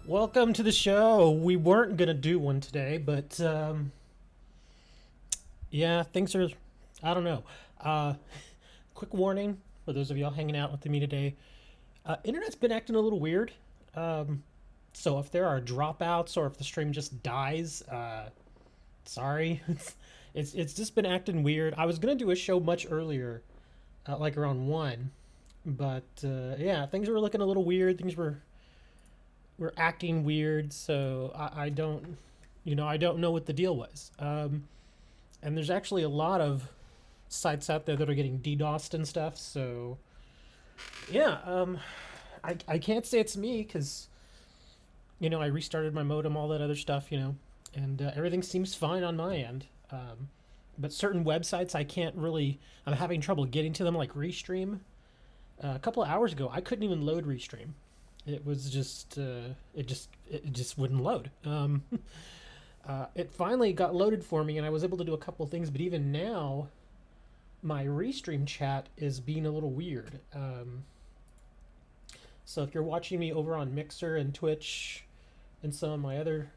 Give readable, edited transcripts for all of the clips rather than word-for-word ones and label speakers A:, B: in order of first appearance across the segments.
A: Welcome to the show. We weren't going to do one today, but yeah, things are, I don't know. Quick warning for those of y'all hanging out with me today. Internet's been acting a little weird. So if there are dropouts or if the stream just dies, sorry. It's just been acting weird. I was going to do a show much earlier, like around 1. But yeah, things were looking a little weird. Things were acting weird, so I don't, I don't know what the deal was. And there's actually a lot of sites out there that are getting DDoSed and stuff. So yeah, I can't say it's me because I restarted my modem, all that other stuff, and everything seems fine on my end. But certain websites I can't really. I'm having trouble getting to them, like Restream. A couple of hours ago, I couldn't even load Restream. It was just it just wouldn't load. It finally got loaded for me, and I was able to do a couple of things. But even now, my Restream chat is being a little weird. So if you're watching me over on Mixer and Twitch and some of my other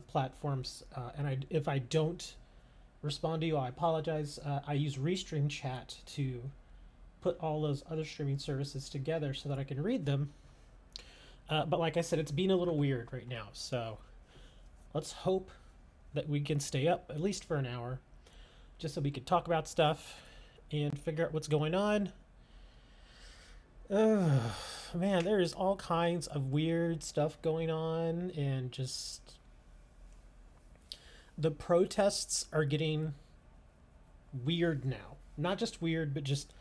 A: platforms, and if I don't respond to you, I apologize. I use Restream chat to put all those other streaming services together so that I can read them. But like I said, it's being a little weird right now. So let's hope that we can stay up at least for an hour just so we can talk about stuff and figure out what's going on. Man, there is all kinds of weird stuff going on, and just the protests are getting weird now. Not just weird, but just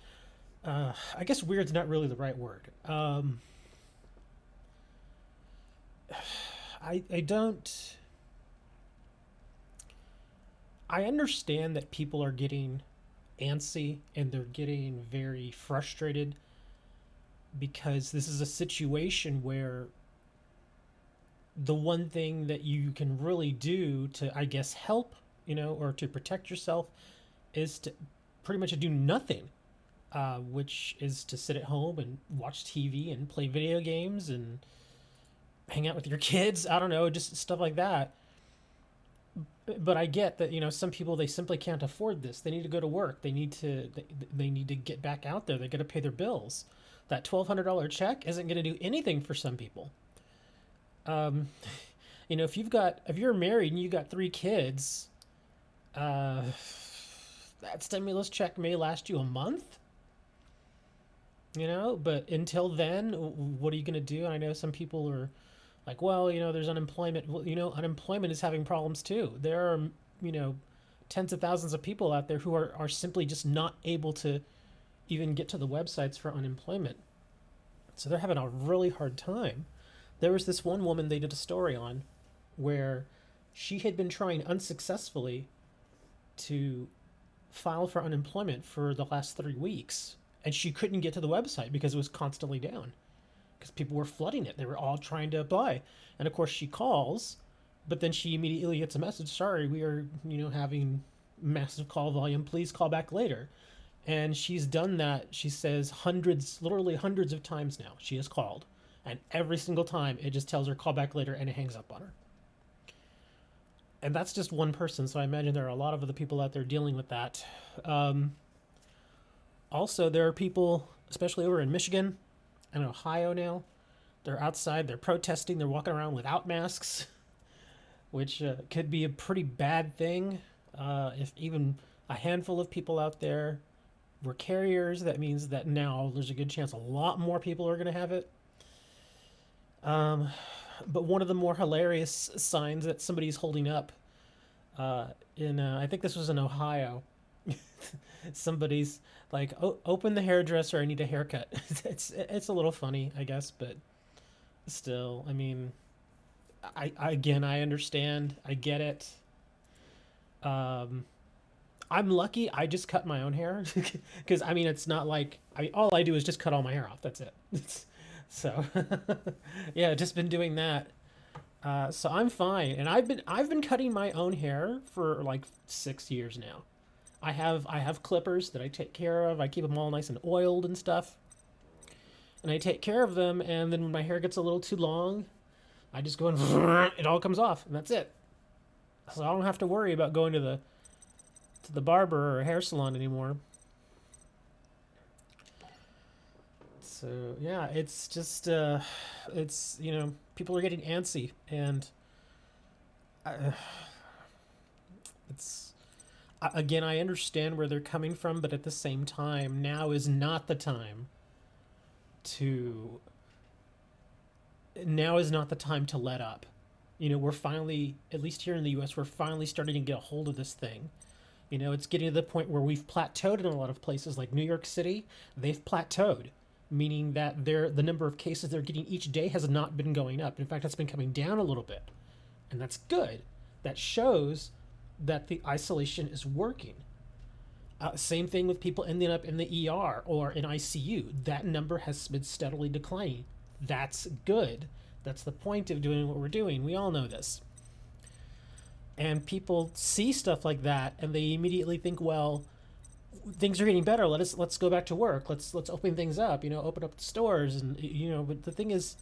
A: I guess weird's not really the right word. I don't. I understand that people are getting antsy and they're getting very frustrated because this is a situation where the one thing that you can really do to, I guess, help, or to protect yourself is to pretty much do nothing, which is to sit at home and watch TV and play video games and hang out with your kids. I don't know, just stuff like that. But I get that some people, they simply can't afford this. They need to go to work. They need to get back out there. They got to pay their bills. That $1,200 check isn't going to do anything for some people. If you're married and you got 3 kids, that stimulus check may last you a month. But until then, what are you going to do? And I know some people are like, well, there's unemployment. Well, unemployment is having problems too. There are, tens of thousands of people out there who are simply just not able to even get to the websites for unemployment. So they're having a really hard time. There was this one woman they did a story on where she had been trying unsuccessfully to file for unemployment for the last 3 weeks, and she couldn't get to the website because it was constantly down. Because people were flooding it. They were all trying to apply. And of course she calls, but then she immediately gets a message, sorry, we are, having massive call volume, please call back later. And she's done that, she says, literally hundreds of times now she has called. And every single time it just tells her call back later and it hangs up on her. And that's just one person, so I imagine there are a lot of other people out there dealing with that. Also, there are people, especially over in Michigan and Ohio now, they're outside, they're protesting, they're walking around without masks, which could be a pretty bad thing. If even a handful of people out there were carriers, that means that now there's a good chance a lot more people are going to have it. But one of the more hilarious signs that somebody's holding up I think this was in Ohio. Somebody's like, oh, open the hairdresser, I need a haircut. It's a little funny, I guess, but still, I mean, I understand, I get it. I'm lucky I just cut my own hair because I mean it's not like all I do is just cut all my hair off. That's it. So yeah, just been doing that. So I'm fine, and I've been cutting my own hair for like 6 years now. I have clippers that I take care of. I keep them all nice and oiled and stuff, and I take care of them. And then when my hair gets a little too long, I just go and it all comes off, and that's it. So I don't have to worry about going to the barber or hair salon anymore. So yeah, it's just it's people are getting antsy, and it's again, I understand where they're coming from, but at the same time, now is not the time to let up. We're finally, at least here in the US, we're finally starting to get a hold of this thing. It's getting to the point where we've plateaued in a lot of places like New York City. They've plateaued, meaning that the number of cases they're getting each day has not been going up. In fact, it's been coming down a little bit. And that's good. That shows that the isolation is working. Same thing with people ending up in the ER or in ICU. That number has been steadily declining. That's good. That's the point of doing what we're doing. We all know this. And people see stuff like that and they immediately think, well, things are getting better. Let's go back to work. Let's open things up. Open up the stores, and But the thing is,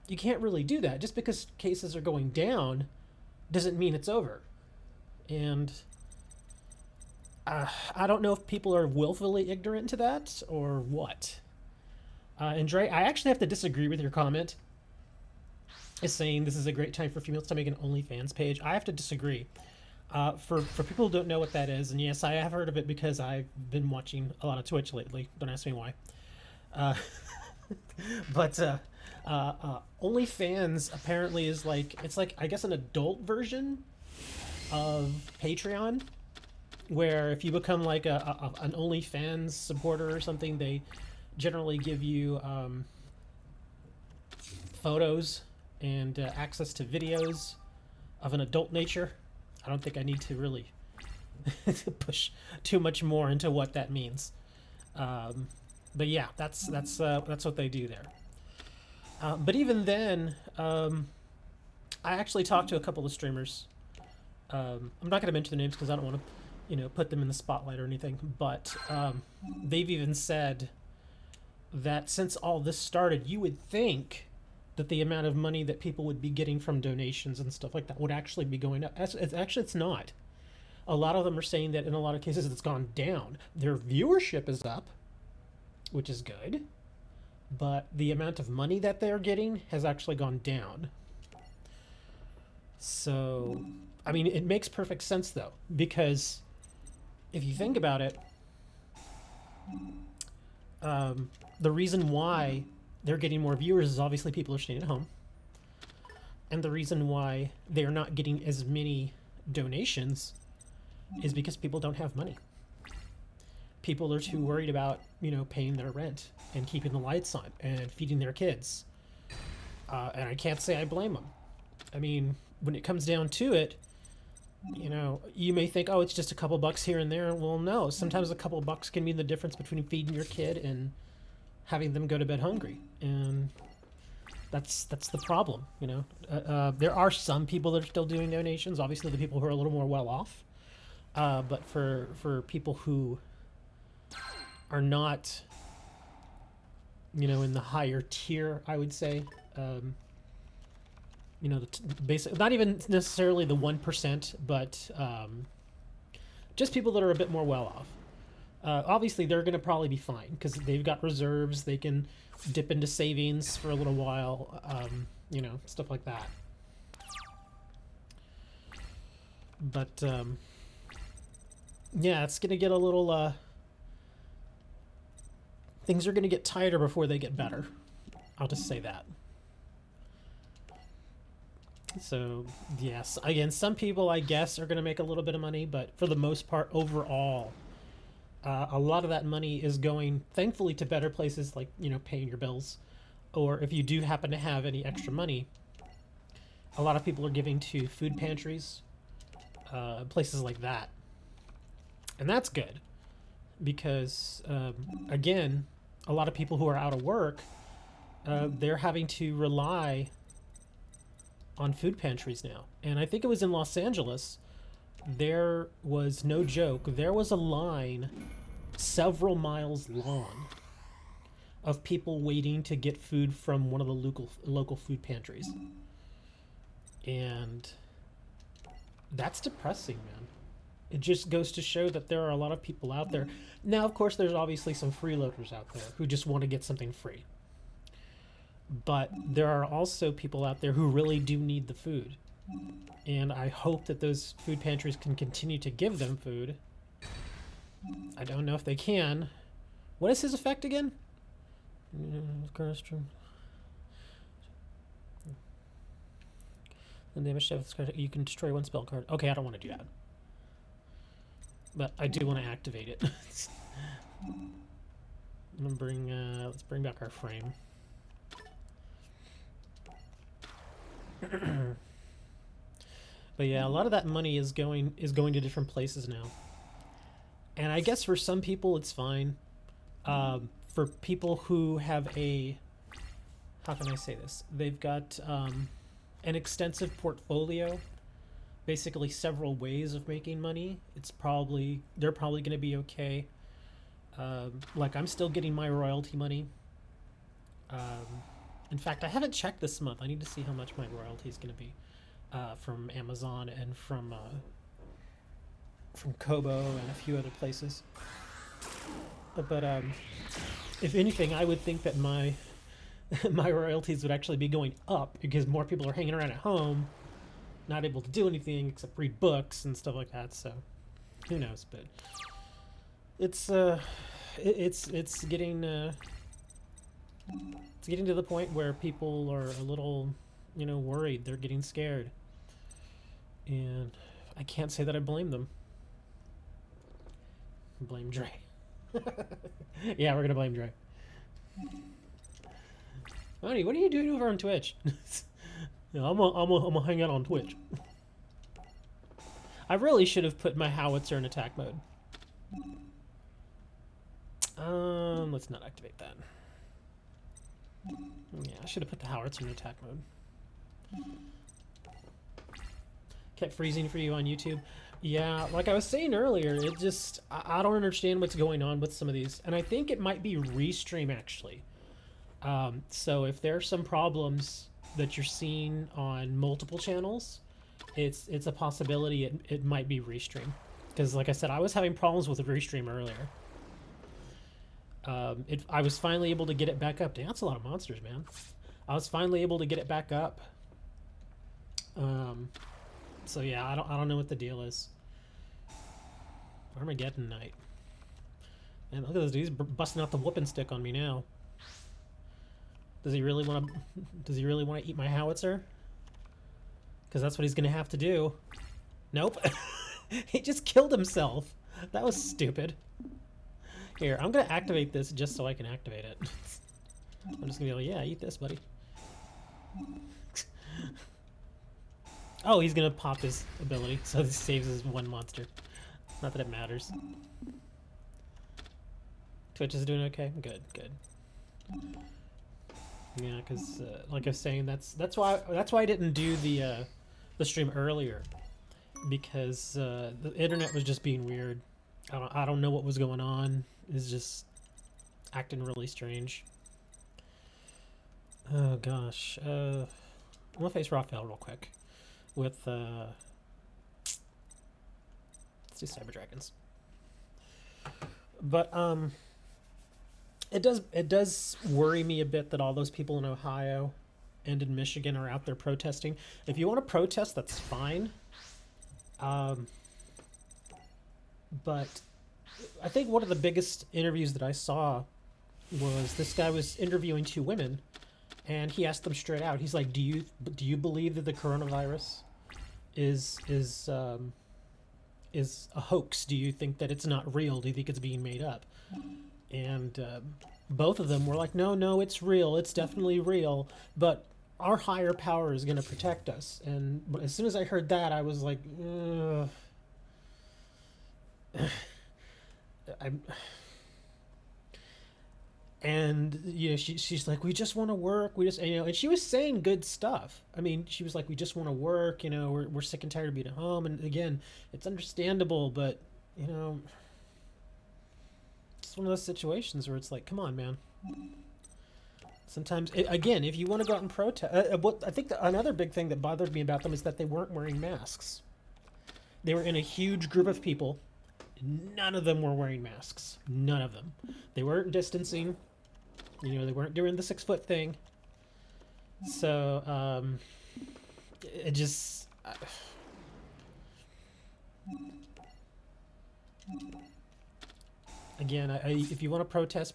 A: you can't really do that. Just because cases are going down, doesn't mean it's over. And I don't know if people are willfully ignorant to that or what. And Dre, I actually have to disagree with your comment. Is saying this is a great time for females to make an OnlyFans page. I have to disagree. For people who don't know what that is, and yes, I have heard of it because I've been watching a lot of Twitch lately. Don't ask me why. But OnlyFans apparently is it's like I guess an adult version of Patreon, where if you become like an OnlyFans supporter or something, they generally give you photos and access to videos of an adult nature. I don't think I need to really push too much more into what that means. But yeah, that's what they do there. But even then, I actually talked to a couple of streamers. I'm not going to mention their names because I don't want to, put them in the spotlight or anything. But they've even said that since all this started, you would think that the amount of money that people would be getting from donations and stuff like that would actually be going up. It's not. A lot of them are saying that in a lot of cases it's gone down. Their viewership is up, which is good, but the amount of money that they're getting has actually gone down. So, I mean, it makes perfect sense though, because if you think about it, the reason why they're getting more viewers is obviously people are staying at home. And the reason why they're not getting as many donations is because people don't have money. People are too worried about, paying their rent and keeping the lights on and feeding their kids. And I can't say I blame them. I mean, when it comes down to it, you may think, oh, it's just a couple bucks here and there. Well, no, sometimes a couple bucks can mean the difference between feeding your kid and having them go to bed hungry. And that's the problem. There are some people that are still doing donations, obviously the people who are a little more well off, but for people who are not you know, in the higher tier, I would say. You know, the basic, not even necessarily the 1%, but just people that are a bit more well off. Obviously, they're going to probably be fine because they've got reserves. They can dip into savings for a little while, you know, stuff like that. But yeah, it's going to get a little. Things are going to get tighter before they get better. I'll just say that. So, yes, again, some people, I guess, are going to make a little bit of money, but for the most part, overall, a lot of that money is going, thankfully, to better places like, you know, paying your bills. Or if you do happen to have any extra money, a lot of people are giving to food pantries, places like that. And that's good because, again, a lot of people who are out of work, they're having to rely on food pantries now. And I think it was in Los Angeles, there was, no joke, there was a line several miles long of people waiting to get food from one of the local food pantries. And that's depressing, man. It just goes to show that there are a lot of people out there. Now, of course, there's obviously some freeloaders out there who just want to get something free. But there are also people out there who really do need the food. And I hope that those food pantries can continue to give them food. I don't know if they can. What is his effect again? The damage chef card, you can destroy one spell card. Okay, I don't want to do that. But I do want to activate it. I'm gonna bring let's bring back our frame. But yeah, a lot of that money is going to different places now. And I guess for some people it's fine. For people who have a, how can I say this? They've got an extensive portfolio, basically several ways of making money. They're probably going to be okay. Like I'm still getting my royalty money. In fact, I haven't checked this month. I need to see how much my royalty is going to be from Amazon and from Kobo and a few other places. But if anything, I would think that my my royalties would actually be going up because more people are hanging around at home, not able to do anything except read books and stuff like that. So who knows? But it's getting it's getting to the point where people are a little, you know, worried. They're getting scared, and I can't say that I blame them. Blame Dre. Yeah, we're gonna blame Dre. Honey, what are you doing over on Twitch? Yeah, I'm gonna hang out on Twitch. I really should have put my howitzer in attack mode. Let's not activate that. Yeah, I should have put the howitzer in attack mode. Kept freezing for you on YouTube. Yeah, like I was saying earlier, it just, I don't understand what's going on with some of these. And I think it might be restream, actually. So if there are some problems that you're seeing on multiple channels, it's a possibility it might be restream. Because like I said, I was having problems with restream earlier. I was finally able to get it back up. Damn, that's a lot of monsters, man. I was finally able to get it back up. So yeah, I don't know what the deal is. Armageddon Night. Man, look at this dude. He's busting out the whooping stick on me now. Does he really want to? Does he really want to eat my howitzer? Because that's what he's gonna have to do. Nope. He just killed himself. That was stupid. Here, I'm gonna activate this just so I can activate it. I'm just gonna be like, yeah, eat this, buddy. Oh, he's gonna pop his ability, so this saves his one monster. Not that it matters. Twitch is doing okay. Good, good. Yeah, because like I was saying, that's why I didn't do the stream earlier, because the internet was just being weird. I don't know what was going on. It's just acting really strange. Oh gosh. I'm gonna face Raphael real quick with let's do Cyber Dragons. But it does worry me a bit that all those people in Ohio and in Michigan are out there protesting. If you want to protest, that's fine. Um, but I think one of the biggest interviews that I saw was this guy was interviewing two women, and he asked them straight out. He's like, "Do you believe that the coronavirus is is a hoax? Do you think that it's not real? Do you think it's being made up?" And both of them were like, "No, no, it's real. It's definitely real. But our higher power is going to protect us." And as soon as I heard that, I was like, ugh. I'm, and she's like, "We just want to work. We just," and she was saying good stuff. I mean, she was like, "We just want to work. We're sick and tired of being at home." And again, it's understandable, but you know, it's one of those situations where it's like, come on, man. Sometimes, again, if you want to go out and protest, what I think another big thing that bothered me about them is that they weren't wearing masks. They were in a huge group of people. None of them were wearing masks. None of them. They weren't distancing. They weren't doing the 6 foot thing. So, it just. Again, if you want to protest.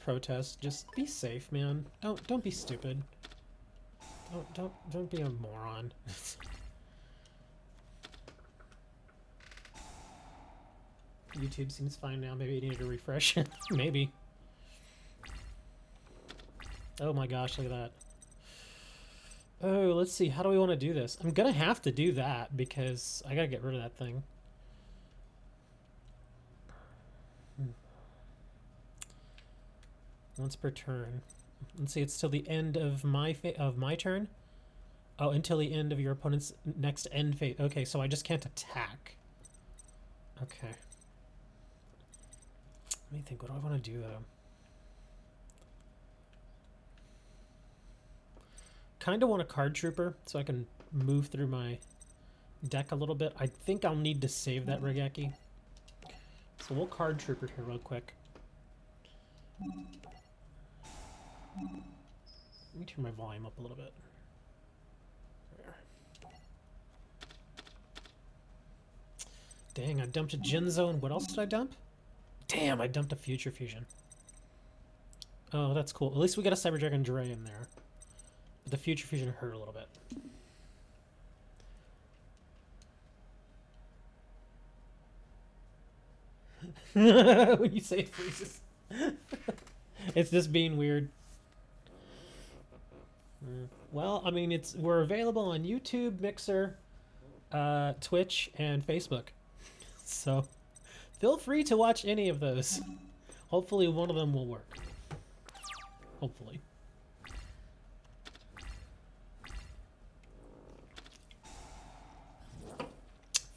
A: Just be safe, man. Don't be stupid. Don't be a moron. YouTube seems fine now. Maybe I need to refresh. Maybe. Oh my gosh, look at that. Oh, let's see. How do we want to do this? I'm gonna have to do that because I gotta get rid of that thing. Once per turn. Let's see. It's till the end of my turn. Oh, until the end of your opponent's next end phase. Okay, so I just can't attack. Okay. Let me think. What do I want to do though? Kind of want a card trooper so I can move through my deck a little bit. I think I'll need to save that Regeki. So we'll card trooper here real quick. Let me turn my volume up a little bit. There. Dang, I dumped a Jinzo, and what else did I dump? Damn, I dumped a Future Fusion. Oh, that's cool. At least we got a Cyber Dragon Dre in there. But the Future Fusion hurt a little bit. When you say it freezes. It's just being weird. Well, I mean, we're available on YouTube, Mixer, Twitch, and Facebook. So feel free to watch any of those. Hopefully one of them will work. Hopefully.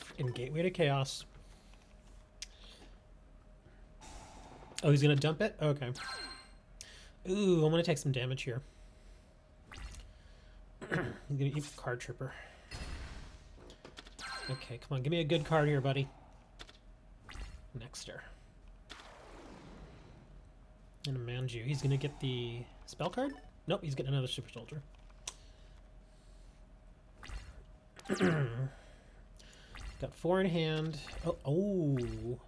A: Freaking Gateway to Chaos. Oh, he's gonna dump it? Okay. Ooh, I'm gonna take some damage here. I'm gonna eat Card Trooper. Okay, come on, give me a good card here, buddy. Nexter. And a Manju. He's gonna get the spell card? Nope, he's getting another Super Soldier. Got 4 in hand. Oh.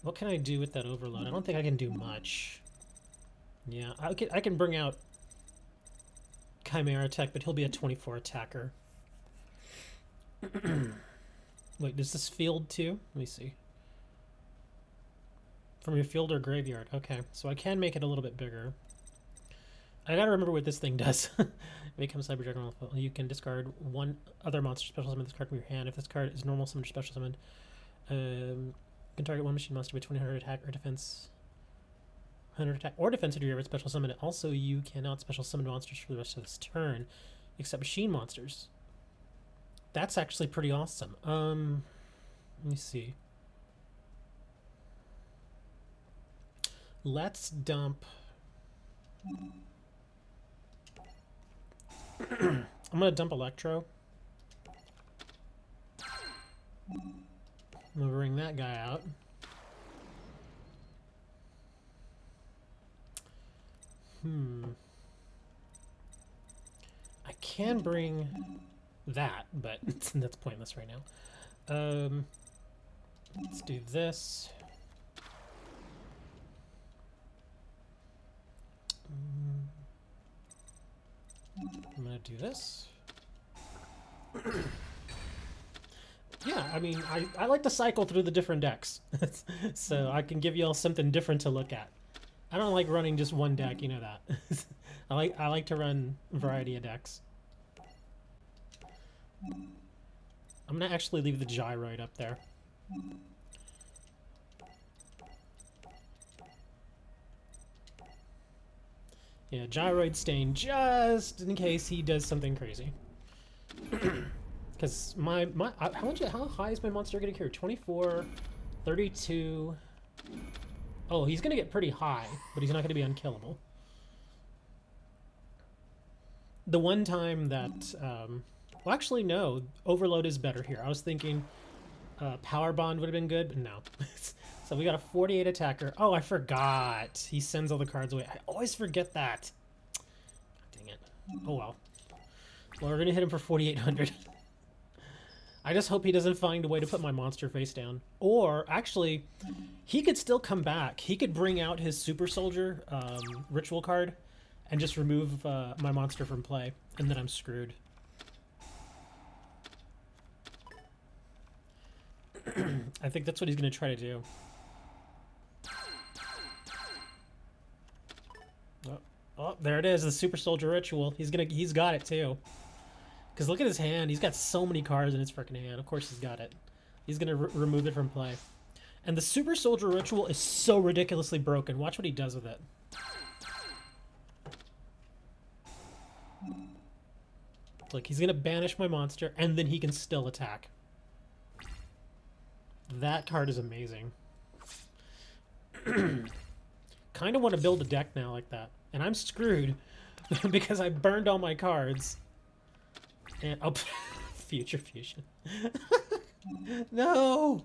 A: What can I do with that overload? I don't think I can do much. Yeah, I can bring out Chimera Tech, but he'll be a 24 attacker. Wait, does this field too? Let me see. From your field or graveyard. Okay, so I can make it a little bit bigger. I gotta remember what this thing does. Become Cyber Dragon. You can discard one other monster special summon this card from your hand. If this card is normal summoned or special summoned, you can target one machine monster with 2000 attack or defense. 100 attack or defense if you ever special summon it. Also, you cannot special summon monsters for the rest of this turn, except machine monsters. That's actually pretty awesome. Let me see. Let's dump. I'm gonna dump Electro. I'm gonna bring that guy out. I can bring that, but that's pointless right now. Let's do this. I'm gonna do this. Yeah, I mean, I like to cycle through the different decks, so I can give you all something different to look at. I don't like running just one deck, you know that. I like to run a variety of decks. I'm gonna actually leave the gyroid up there. Yeah, gyroid staying just in case he does something crazy. Because how high is my monster getting here? 24, 32. Oh, he's gonna get pretty high, but he's not gonna be unkillable. The one time that, well, actually no, Overload is better here. I was thinking Power Bond would have been good, but no. So we got a 48 attacker. Oh, I forgot. He sends all the cards away. I always forget that. Dang it. Oh well. Well, we're gonna hit him for 4,800. I just hope he doesn't find a way to put my monster face down. Or, actually, he could still come back. He could bring out his Super Soldier ritual card and just remove my monster from play, and then I'm screwed. I think that's what he's going to try to do. Oh, there it is, the Super Soldier ritual. He's got it too. Because look at his hand. He's got so many cards in his freaking hand. Of course he's got it. He's going to remove it from play. And the Super Soldier ritual is so ridiculously broken. Watch what he does with it. Like, he's going to banish my monster, and then he can still attack. That card is amazing. Kind of want to build a deck now like that. And I'm screwed because I burned all my cards. And oh, Future Fusion. No!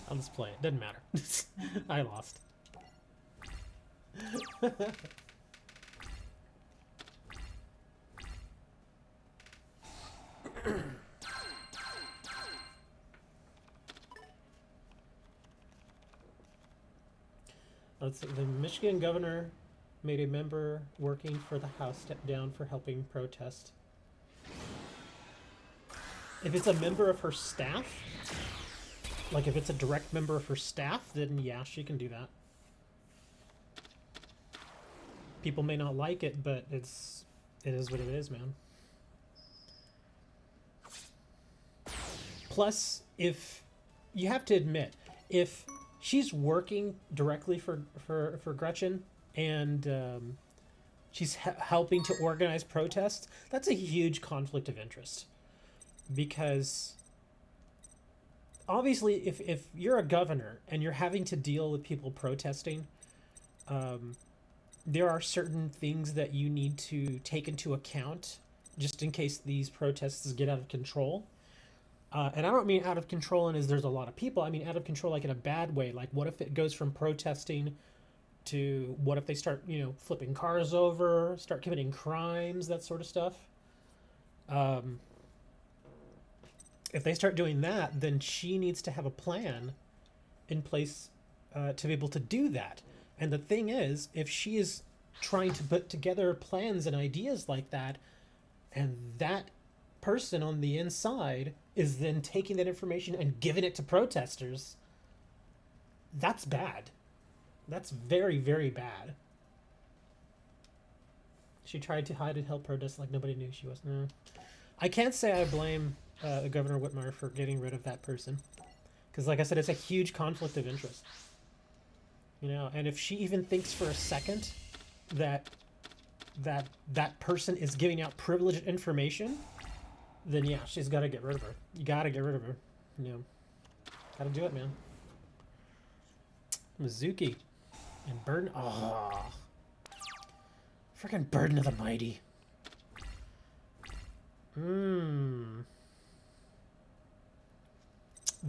A: I'll just play it. Doesn't matter. I lost. Let's see. The Michigan governor made a member working for the House step down for helping protest. If it's a member of her staff, like if it's a direct member of her staff, then yeah, she can do that. People may not like it, but it is what it is, man. Plus, if you have to admit, if she's working directly for Gretchen and she's helping to organize protests, that's a huge conflict of interest. Because obviously if you're a governor and you're having to deal with people protesting, there are certain things that you need to take into account just in case these protests get out of control. And I don't mean out of control and as there's a lot of people. I mean out of control like in a bad way. Like what if it goes from protesting to what if they start, you know, flipping cars over, start committing crimes, that sort of stuff. If they start doing that, then she needs to have a plan in place to be able to do that. And the thing is, if she is trying to put together plans and ideas like that, and that person on the inside is then taking that information and giving it to protesters, that's bad. That's very, very bad. She tried to hide and help protest like nobody knew she was. No. I can't say I blame Governor Whitmer for getting rid of that person. Because like I said, it's a huge conflict of interest. You know, and if she even thinks for a second that that person is giving out privileged information, then yeah, she's got to get rid of her. You got to get rid of her. You know, got to do it, man. Mizuki and Burden. Oh, freaking Burden of the Mighty. Hmm.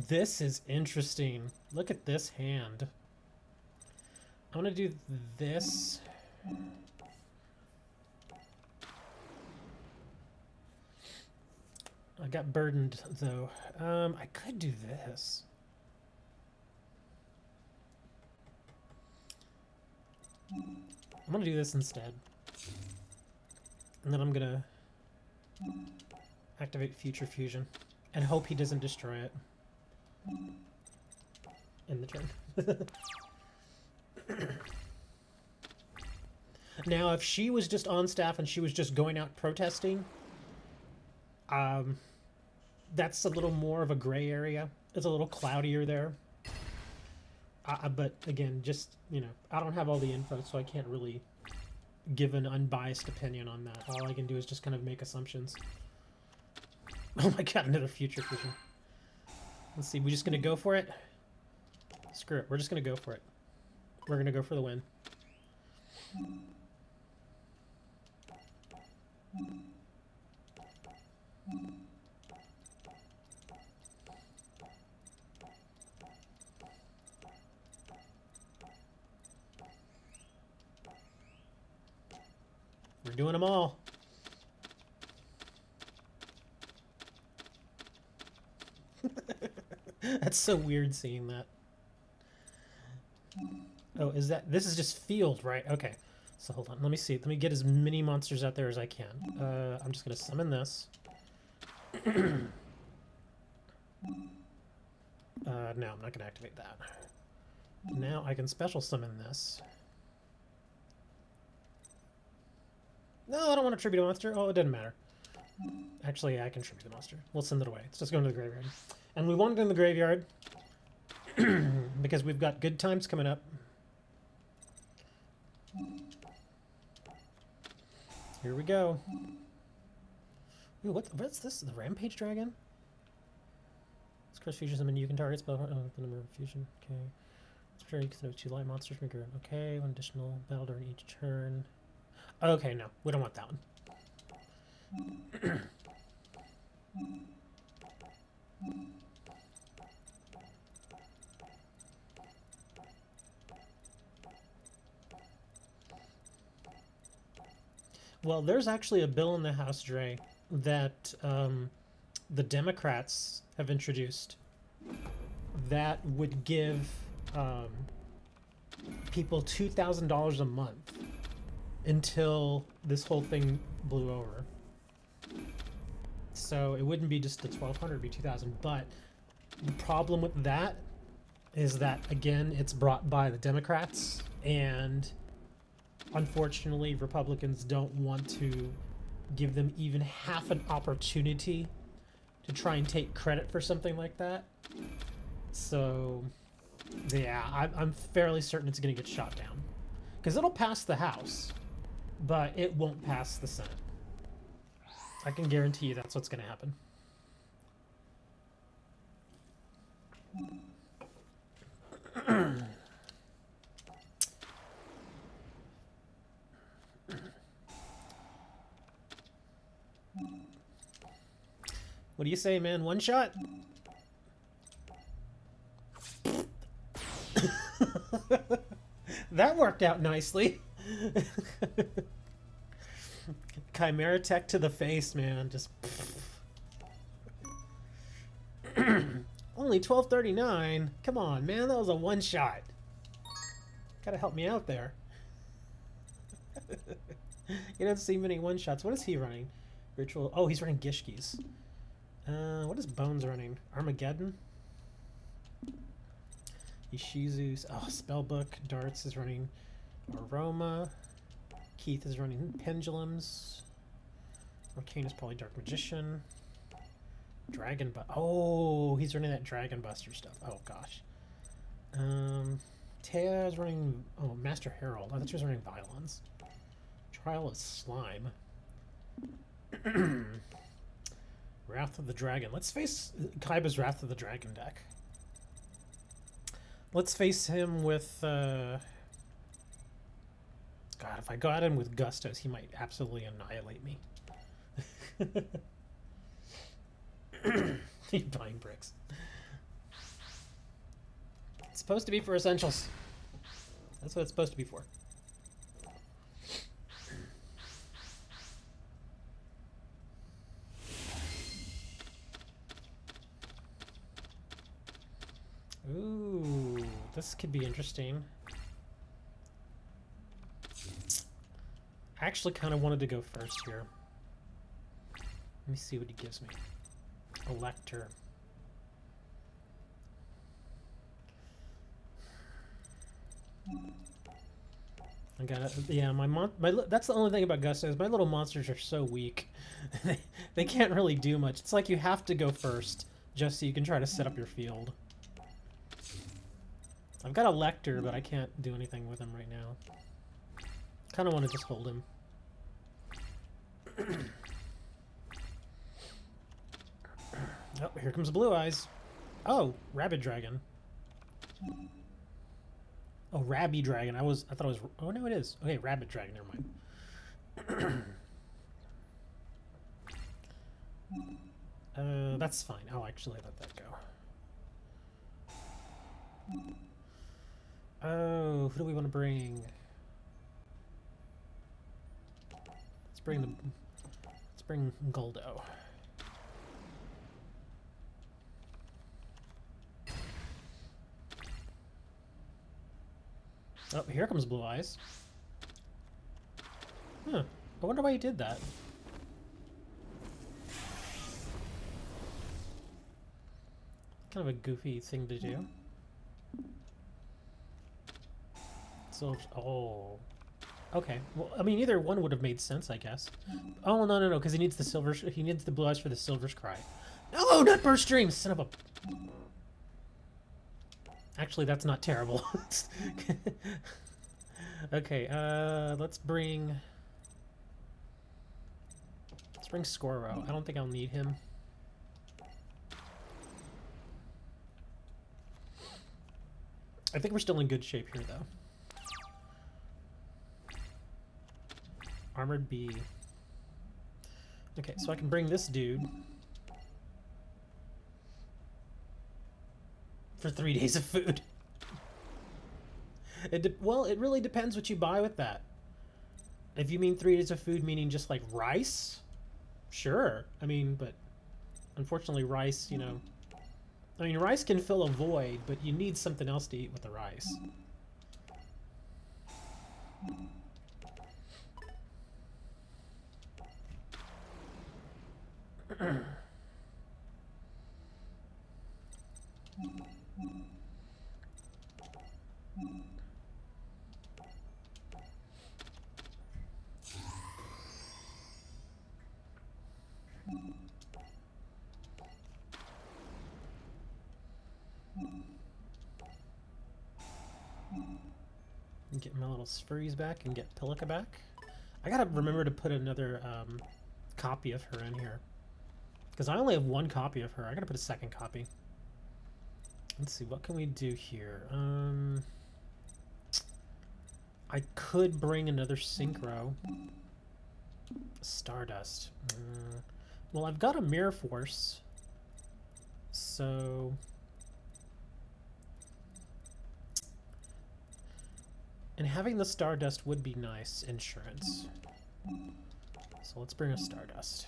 A: This is interesting. Look at this hand. I want to do this. I got burdened, though. I could do this. I'm going to do this instead. And then I'm going to activate Future Fusion and hope he doesn't destroy it. In the turn. Now, if she was just on staff and she was just going out protesting, that's a little more of a gray area. It's a little cloudier there. But again, just, you know, I don't have all the info, so I can't really give an unbiased opinion on that. All I can do is just kind of make assumptions. Oh my god, another Future Fusion. Let's see, we just gonna go for it? Screw it, we're just gonna go for it. We're gonna go for the win. We're doing them all. That's so weird seeing that. Oh, is that... This is just field, right? Okay. So hold on. Let me see. Let me get as many monsters out there as I can. I'm just going to summon this. No, I'm not going to activate that. Now I can special summon this. No, I don't want to tribute a monster. Oh, it doesn't matter. Actually, I can tribute the monster. We'll send it away. It's just going to the graveyard. And we want it in the graveyard because we've got good times coming up. Here we go. Ooh, what's this? The Rampage Dragon? This cross fusion summon you can target spell the number of fusion. Okay. It's sure you can throw 2 light monsters from your group. Okay, 1 additional battle during each turn. Okay, no, we don't want that one. Well, there's actually a bill in the House, Dre, that the Democrats have introduced that would give people $2,000 a month until this whole thing blew over. So it wouldn't be just the 1,200, it'd be 2,000. But the problem with that is that, again, it's brought by the Democrats, and unfortunately, Republicans don't want to give them even half an opportunity to try and take credit for something like that. So, yeah, I'm fairly certain it's going to get shot down. Because it'll pass the House, but it won't pass the Senate. I can guarantee you that's what's going to happen. What do you say, man? One shot? That worked out nicely. Chimera Tech to the face, man. Just only 1239. Come on, man. That was a one shot. Gotta help me out there. You don't see many one shots. What is he running? Ritual. Oh, he's running Gishkis. What is Bones running? Armageddon? Ishizu's. Oh, Spellbook. Darts is running Aroma. Keith is running Pendulums. Arcane is probably Dark Magician. Dragon Oh, he's running that Dragon Buster stuff. Oh, gosh. Taya is running... Oh, Master Herald. I thought she was running Violence. Trial of Slime. Wrath of the Dragon. Let's face Kaiba's Wrath of the Dragon deck. Let's face him with... God, if I go at him with Gustos, he might absolutely annihilate me. You're buying bricks. It's supposed to be for essentials. That's what it's supposed to be for. Ooh, this could be interesting. I actually kind of wanted to go first here. Let me see what he gives me. Elector. I got yeah. That's the only thing about Gusto is my little monsters are so weak. They can't really do much. It's like you have to go first just so you can try to set up your field. I've got a Lector, but I can't do anything with him right now. Kind of want to just hold him. Oh, here comes Blue Eyes. Oh, Rabbit Dragon. Oh, Rabby Dragon. I thought it was. Oh no, it is. Okay, Rabbit Dragon. Never mind. That's fine. I'll actually let that go. Oh, who do we want to bring? Let's bring Goldo. Oh, here comes Blue Eyes. Huh. I wonder why he did that. Kind of a goofy thing to do. So, oh. Okay. Well, I mean, either one would have made sense, I guess. Oh, no, because he needs the silver. He needs the Blue Eyes for the Silver's Cry. No, not Burst Dream! Son of a... Actually, that's not terrible. Okay, let's bring Squirrel. I don't think I'll need him. I think we're still in good shape here, though. Armored Bee. Okay, so I can bring this dude for 3 days of food. Well, it really depends what you buy with that. If you mean 3 days of food, meaning just like rice, sure. I mean, but unfortunately, rice, you know. I mean, rice can fill a void, but you need something else to eat with the rice. Get my little Spurries back and get Pilica back. I gotta remember to put another copy of her in here. Because I only have 1 copy of her. I gotta put a 2nd copy. Let's see, what can we do here? I could bring another Synchro. Stardust. Well, I've got a Mirror Force. So... And having the Stardust would be nice insurance. So let's bring a Stardust.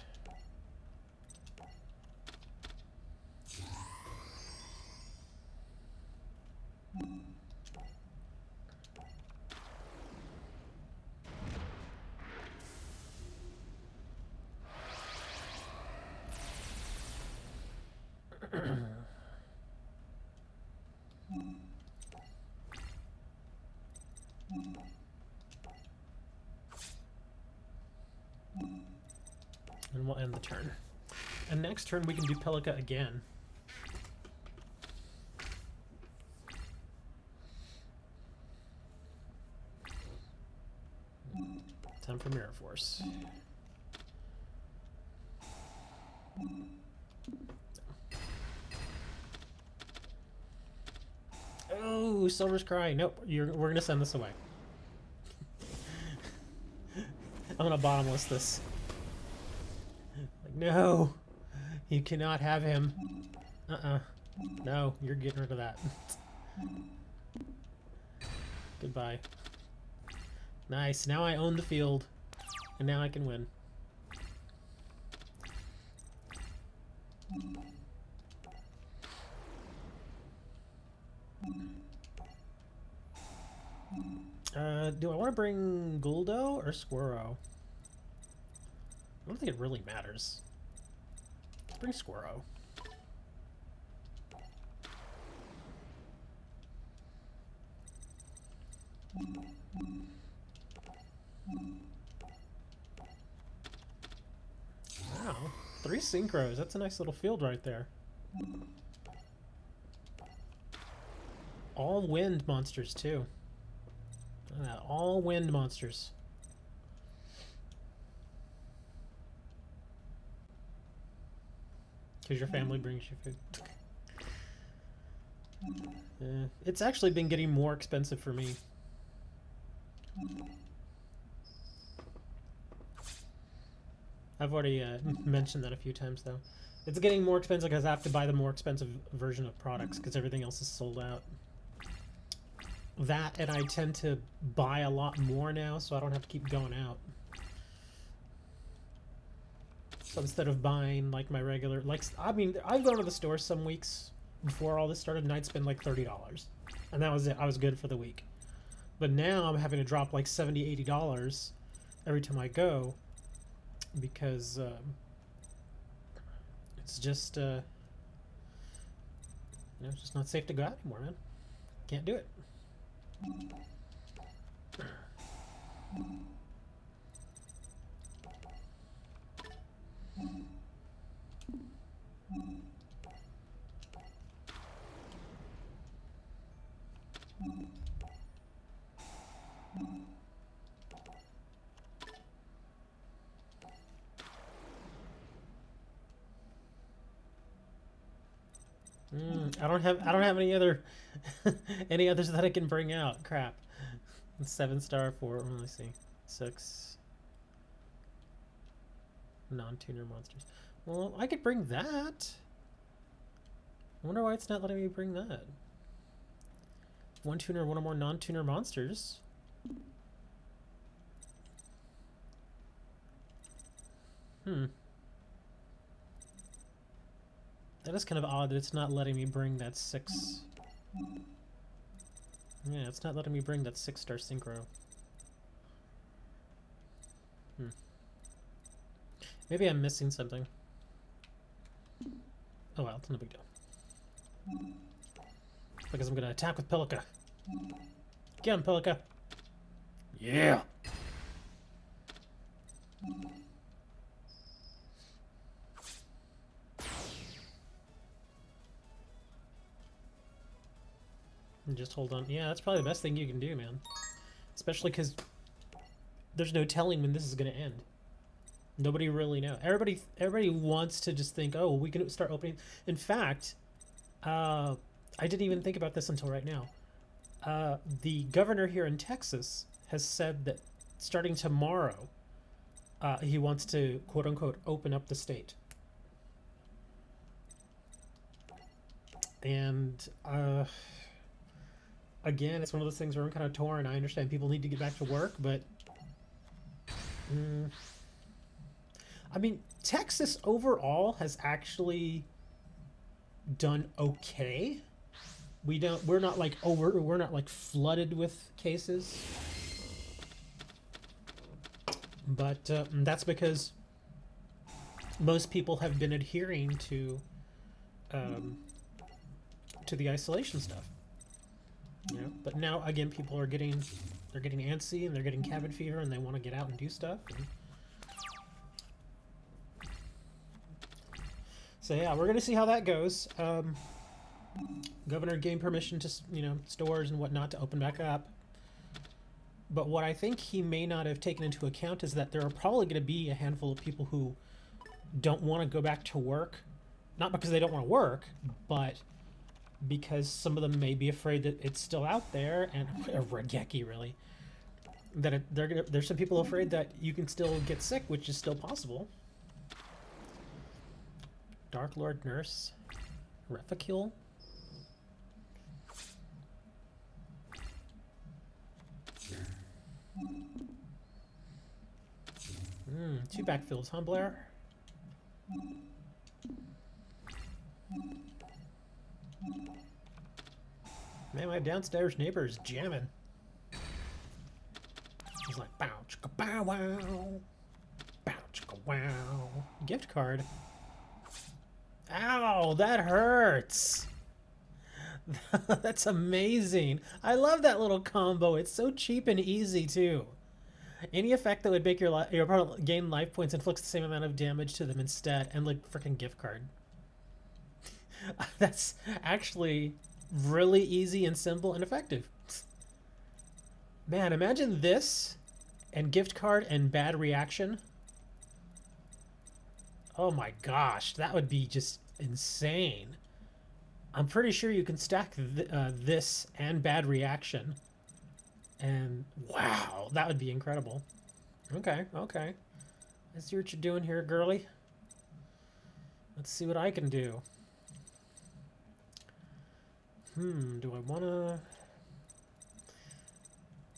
A: And we'll end the turn. And next turn we can do Pilica again. Time for Mirror Force. Oh, Silver's Cry. Nope, we're gonna send this away. I'm gonna bottomless this. Like, no, You cannot have him. No, you're getting rid of that. Goodbye. Nice. Now I own the field. And now I can win. Do I want to bring Guldo or Squirrow? I don't think it really matters. Let's bring Squirrow. Wow, 3 synchros. That's a nice little field right there. All wind monsters too. All wind monsters. Because your family brings you food. It's actually been getting more expensive for me. I've already mentioned that a few times though. It's getting more expensive because I have to buy the more expensive version of products because everything else is sold out. That, and I tend to buy a lot more now, so I don't have to keep going out. So instead of buying like my regular, like, I mean, I've gone to the store some weeks before all this started and I'd spend like $30. And that was it. I was good for the week. But now I'm having to drop like $70, $80 every time I go because it's just, you know, it's just not safe to go out anymore, man. Can't do it. I don't have any other any others that I can bring out. Crap. 7-star 4. Let me see. 6 non-tuner monsters. Well, I could bring that. I wonder why it's not letting me bring that. 1 tuner, 1 or more non-tuner monsters. That is kind of odd that it's not letting me bring that 6. Yeah, it's not letting me bring that 6-star synchro. Maybe I'm missing something. Oh well, it's no big deal. Because I'm gonna attack with Pelica. Get him, Pelica. Yeah. And just hold on. Yeah, that's probably the best thing you can do, man. Especially because there's no telling when this is going to end. Nobody really knows. Everybody wants to just think, oh, we can start opening. In fact, I didn't even think about this until right now. The governor here in Texas has said that starting tomorrow, he wants to, quote unquote, open up the state. And, again, it's one of those things where I'm kind of torn. I understand people need to get back to work, but I mean, Texas overall has actually done okay. We're not like flooded with cases, but that's because most people have been adhering to the isolation stuff. You know, but now again, people are getting antsy and they're getting cabin fever and they want to get out and do stuff. So yeah, we're gonna see how that goes. Governor gave permission to, you know, stores and whatnot to open back up. But what I think he may not have taken into account is that there are probably going to be a handful of people who don't want to go back to work, not because they don't want to work, but because some of them may be afraid that it's still out there, and a Regeki really, that there's some people afraid that you can still get sick, which is still possible. Dark Lord Nurse. Reficule. Two backfields, huh, Blair? Man, my downstairs neighbor is jamming. She's like, bow, chicka, bow, wow. Bow, chicka, wow. Gift card. Ow, that hurts. That's amazing. I love that little combo. It's so cheap and easy, too. Any effect that would make your opponent gain life points inflicts the same amount of damage to them instead, and like freaking gift card. That's actually really easy and simple and effective. Man, imagine this and gift card and bad reaction. Oh my gosh, that would be just insane. I'm pretty sure you can stack this and bad reaction. And wow, that would be incredible. Okay, okay. I see what you're doing here, girly. Let's see what I can do. Do I want to...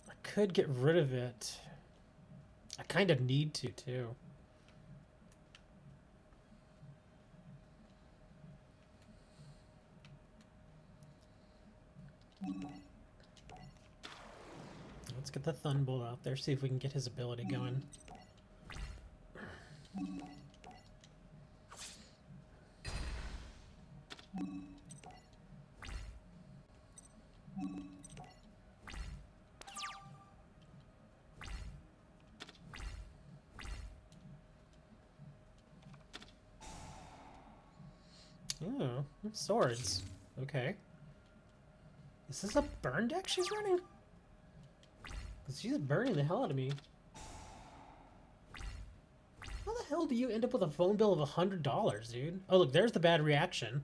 A: I could get rid of it. I kind of need to, too. Let's get the Thunderbolt out there, see if we can get his ability going. Oh, swords. Okay. Is this a burn deck she's running? She's burning the hell out of me. How the hell do you end up with a phone bill of $100, dude? Oh, look, there's the bad reaction.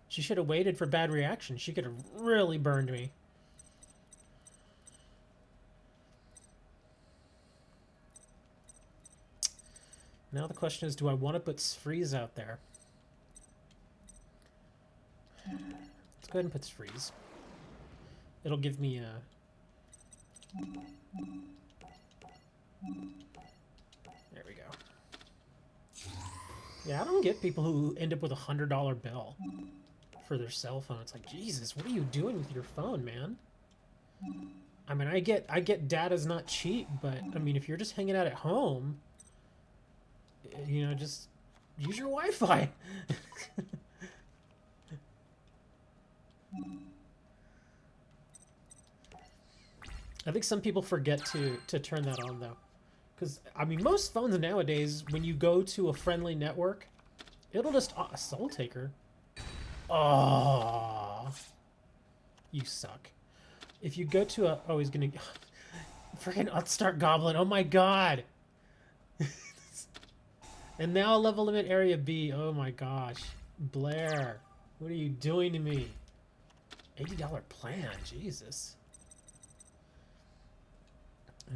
A: She should have waited for bad reaction. She could have really burned me. Now the question is, do I want to put Freeze out there? Let's go ahead and put Freeze. It'll give me a... There we go. Yeah, I don't get people who end up with a $100 bill for their cell phone. It's like, Jesus, what are you doing with your phone, man? I mean, I get data's not cheap, but I mean, if you're just hanging out at home, you know, just use your Wi-Fi. I think some people forget to turn that on, though. Because, I mean, most phones nowadays, when you go to a friendly network, it'll just... a Soul Taker. Oh, you suck. If you go to a... Oh, he's gonna... Freaking Upstart Goblin. Oh, my God. And now level limit area B. Oh, my gosh. Blair, what are you doing to me? $80 plan. Jesus.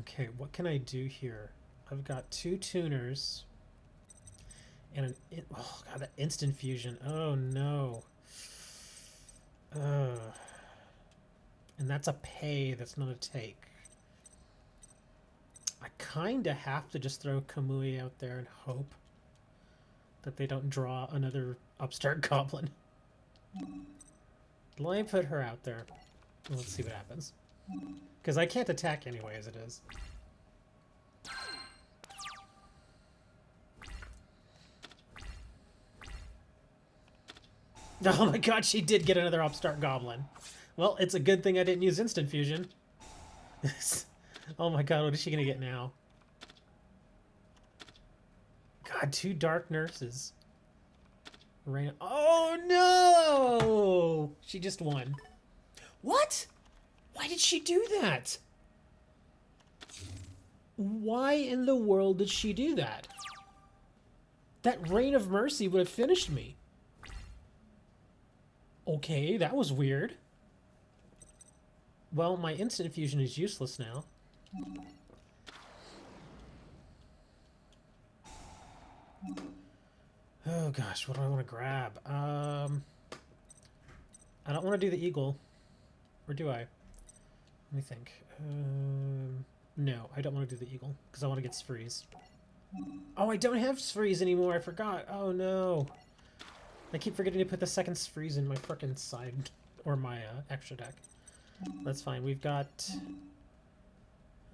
A: Okay, what can I do here? I've got 2 tuners and an... Oh, God, that instant fusion. Oh, no. And that's a pay. That's not a take. I kind of have to just throw Kamui out there and hope that they don't draw another Upstart Goblin. Let me put her out there. Let's see what happens. Because I can't attack anyway as it is. Oh my God, she did get another Upstart Goblin. Well, it's a good thing I didn't use Instant Fusion. Oh my God, what is she going to get now? God, 2 Dark Nurses. Rain. Oh no! She just won. What? Why did she do that? Why in the world did she do that? That Rain of Mercy would have finished me. Okay, that was weird. Well, my instant fusion is useless now. Oh gosh, what do I want to grab? I don't want to do the eagle. Or do I? Let me think. No, I don't want to do the eagle, because I want to get Sfreeze. Oh, I don't have Sfreeze anymore, I forgot. Oh no. I keep forgetting to put the second Sfreeze in my frickin' side, or my extra deck. That's fine, we've got...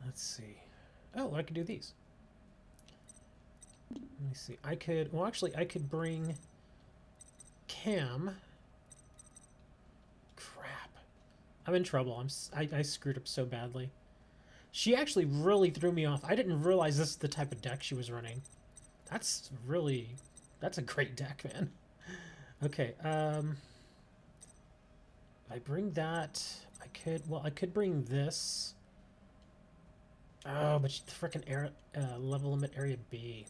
A: Let's see. Oh, I could do these. Let me see. I could... Well, actually, I could bring... Cam. Crap. I'm in trouble. I screwed up so badly. She actually really threw me off. I didn't realize this is the type of deck she was running. That's really... That's a great deck, man. Okay, I bring that. I could... Well, I could bring this. Oh, but the frickin' level limit area B.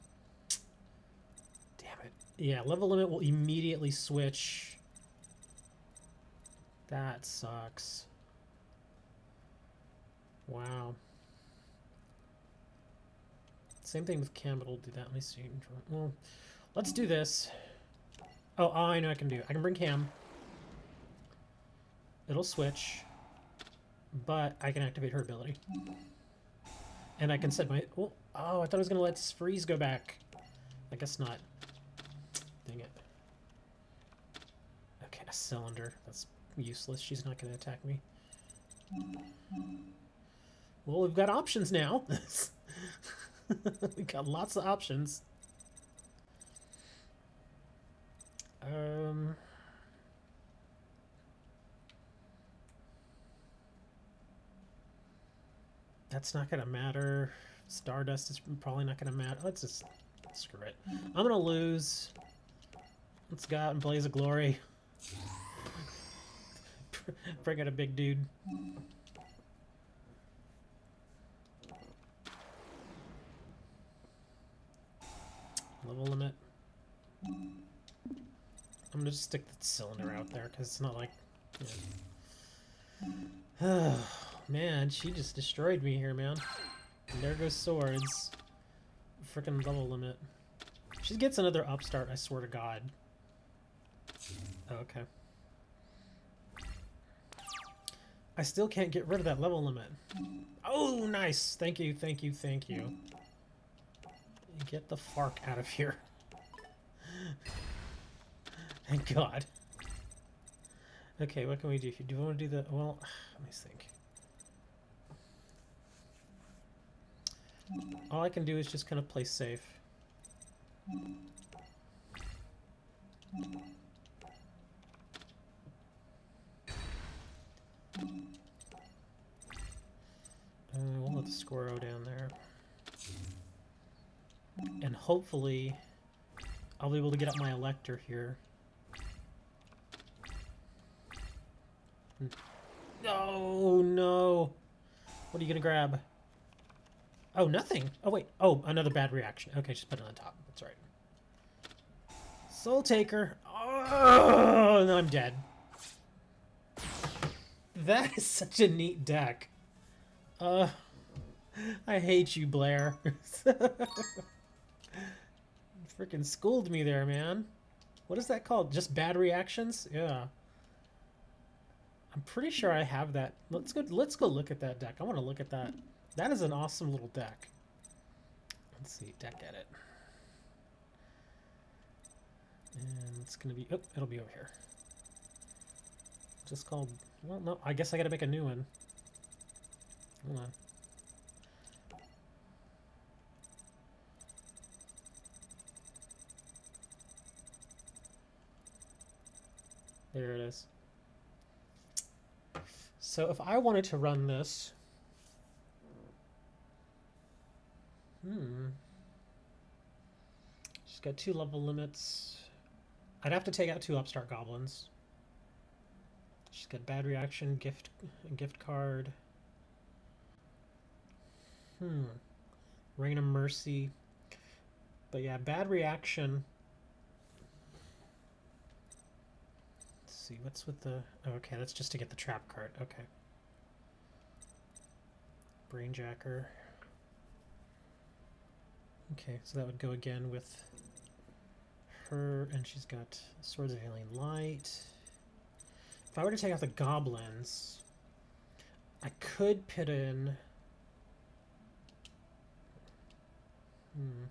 A: Damn it. Yeah, level limit will immediately switch. That sucks. Wow. Same thing with Cam, but we'll do that. Let me see. Well, let's do this. Oh, I know I can do. I can bring Cam. It'll switch. But I can activate her ability. And I can set my... Oh, I thought I was going to let Freeze go back. I guess not. Dang it. Okay, a cylinder. That's useless. She's not going to attack me. Well, we've got options now. We've got lots of options. That's not going to matter. Stardust is probably not going to matter. Let's just screw it. I'm going to lose. Let's go out and blaze a glory. Bring out a big dude. Level limit. I'm going to just stick the cylinder out there because it's not like... Yeah. Man, she just destroyed me here, man. And there goes swords. Frickin' level limit. She gets another upstart, I swear to God. Oh, okay. I still can't get rid of that level limit. Oh, nice! Thank you, thank you, thank you. Get the fark out of here. Thank God. Okay, what can we do here? Do we want to do the... Well, let me think. All I can do is just kind of play safe. We'll let the Squirrel down there. And hopefully I'll be able to get up my Elector here. Oh, no. What are you going to grab? Oh, nothing. Oh, wait. Oh, another bad reaction. Okay, just put it on top. That's right. Soul Taker. Oh, no, I'm dead. That is such a neat deck. I hate you, Blair. Freaking schooled me there, man. What is that called? Just bad reactions? Yeah. I'm pretty sure I have that. Let's go look at that deck. I want to look at that. That is an awesome little deck. Let's see, deck edit. And it's gonna be, oh, it'll be over here. Just called, well, no, I guess I gotta make a new one. Hold on. There it is. So if I wanted to run this, she's got 2 level limits. I'd have to take out 2 upstart goblins. She's got bad reaction, gift card. Reign of Mercy. But yeah, bad reaction. Let's see, what's with the... Oh, okay, that's just to get the trap card. Okay. Brainjacker. Okay, so that would go again with her, and she's got Swords of Alien Light. If I were to take out the goblins, I could put in... I'm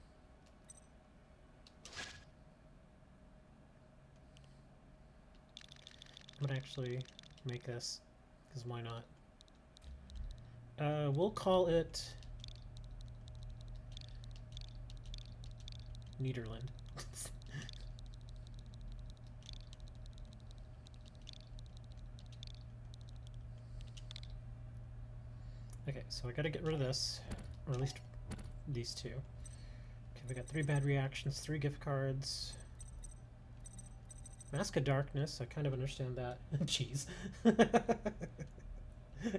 A: gonna actually make this, because why not? We'll call it Niederland. Okay, so I gotta get rid of this, or at least these two. Okay, we got 3 bad reactions, 3 gift cards. Mask of Darkness, I kind of understand that. Jeez.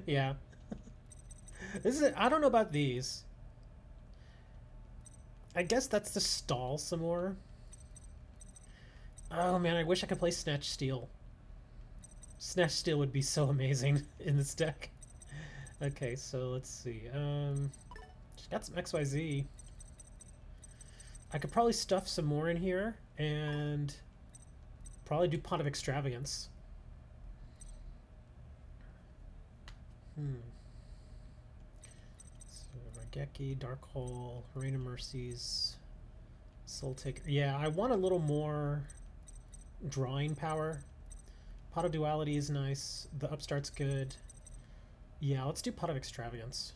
A: Yeah. This is, I don't know about these. I guess that's to stall some more. Oh man, I wish I could play Snatch Steel. Snatch Steel would be so amazing in this deck. Okay, so let's see. She's got some XYZ. I could probably stuff some more in here and probably do Pot of Extravagance. So Raigeki, Dark Hole, Rain of Mercies, Soul Taker. Yeah, I want a little more drawing power. Pot of Duality is nice. The Upstart's good. Yeah, let's do Pot of Extravagance.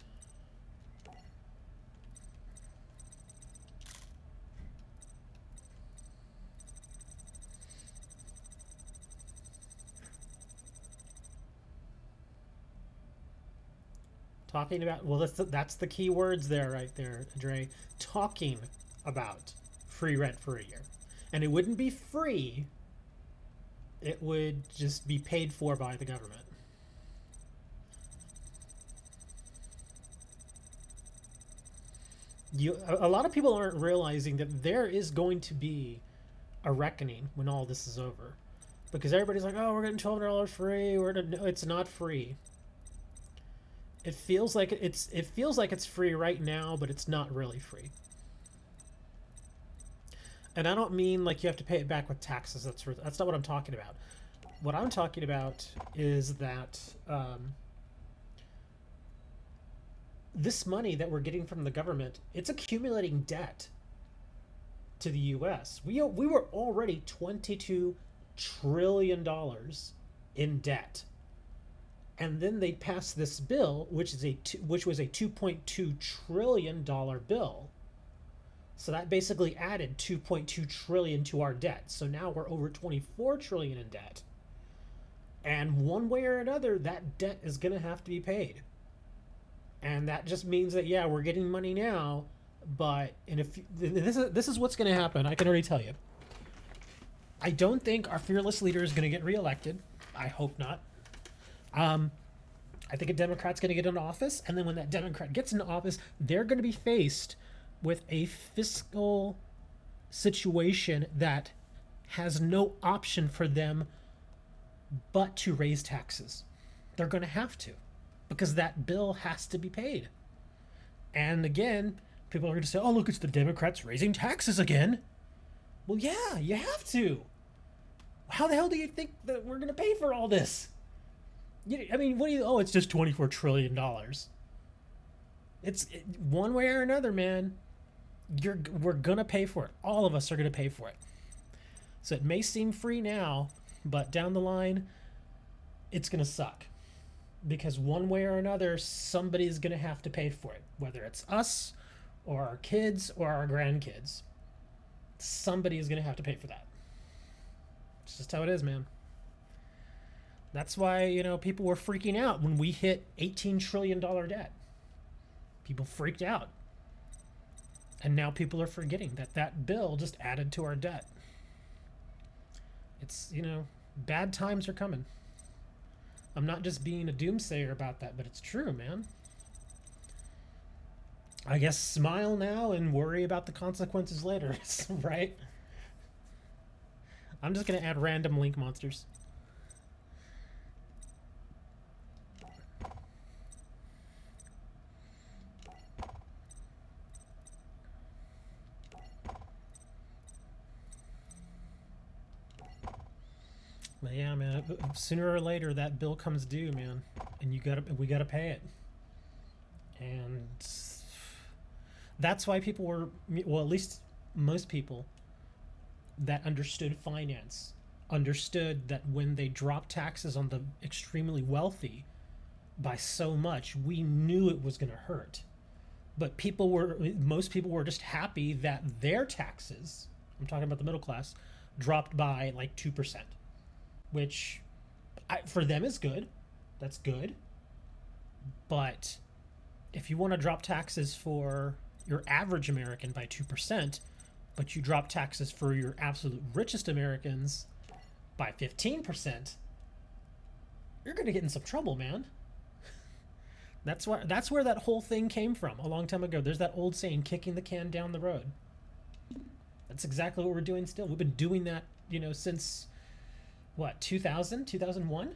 A: Talking about, well, that's the key words there, right there, Dre. Talking about free rent for a year. And it wouldn't be free. It would just be paid for by the government. A lot of people aren't realizing that there is going to be a reckoning when all this is over. Because everybody's like, oh, we're getting $12 free. No, it's not free. It feels like it's free right now, but it's not really free. And I don't mean like you have to pay it back with taxes. That's not what I'm talking about. What I'm talking about is that this money that we're getting from the government, it's accumulating debt to the U.S. We were already $22 trillion in debt. And then they passed this bill, which was a $2.2 trillion bill. So that basically added $2.2 trillion to our debt. So now we're over $24 trillion in debt. And one way or another, that debt is going to have to be paid. And that just means that, yeah, we're getting money now, but this is what's going to happen. I can already tell you. I don't think our fearless leader is going to get reelected. I hope not. I think a Democrat's going to get in office, and then when that Democrat gets into office, they're going to be faced with a fiscal situation that has no option for them but to raise taxes. They're going to have to, because that bill has to be paid. And again, people are going to say, oh, look, it's the Democrats raising taxes again. Well, yeah, you have to. How the hell do you think that we're going to pay for all this? I mean, it's just $24 trillion. One way or another, man, we're going to pay for it. All of us are going to pay for it. So it may seem free now, but down the line, it's going to suck. Because one way or another, somebody's going to have to pay for it. Whether it's us, or our kids, or our grandkids. Somebody is going to have to pay for that. It's just how it is, man. That's why, people were freaking out when we hit $18 trillion debt. People freaked out. And now people are forgetting that bill just added to our debt. It's, bad times are coming. I'm not just being a doomsayer about that, but it's true, man. I guess smile now and worry about the consequences later, right? I'm just going to add random link monsters. But yeah, man, sooner or later that bill comes due, man, and we gotta pay it. And that's why people were, well, at least most people that understood finance understood that when they dropped taxes on the extremely wealthy by so much, we knew it was going to hurt. But most people were just happy that their taxes, I'm talking about the middle class, dropped by like 2%, which for them is good. That's good. But if you want to drop taxes for your average American by 2%, but you drop taxes for your absolute richest Americans by 15%, you're going to get in some trouble, man. That's where that whole thing came from a long time ago. There's that old saying, kicking the can down the road. That's exactly what we're doing still. We've been doing that, since what, 2000, 2001?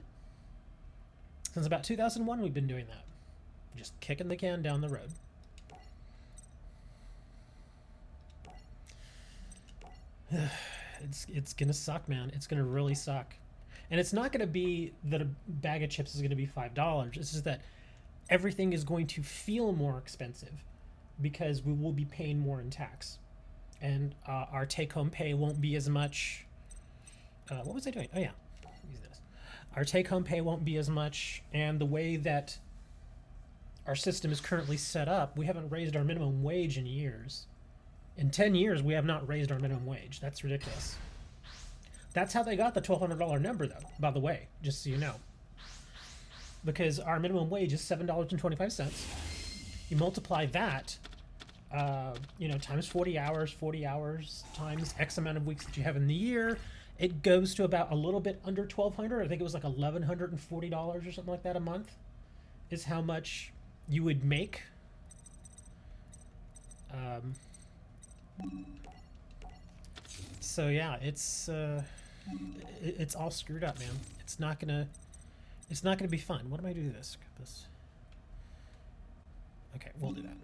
A: Since about 2001, we've been doing that. Just kicking the can down the road. It's gonna suck, man. It's gonna really suck. And it's not gonna be that a bag of chips is gonna be $5. It's just that everything is going to feel more expensive because we will be paying more in tax. And our take-home pay won't be as much. What was I doing? Oh, yeah. Using this. Our take-home pay won't be as much. And the way that our system is currently set up, we haven't raised our minimum wage in years. In 10 years, we have not raised our minimum wage. That's ridiculous. That's how they got the $1,200 number, though, by the way, just so you know. Because our minimum wage is $7.25. You multiply that, times 40 hours times X amount of weeks that you have in the year, it goes to about a little bit under $1,200. I think it was like $1,140 or something like that a month is how much you would make. So yeah, it's all screwed up, man. It's not gonna be fun. What am I doing this? Okay, we'll do that.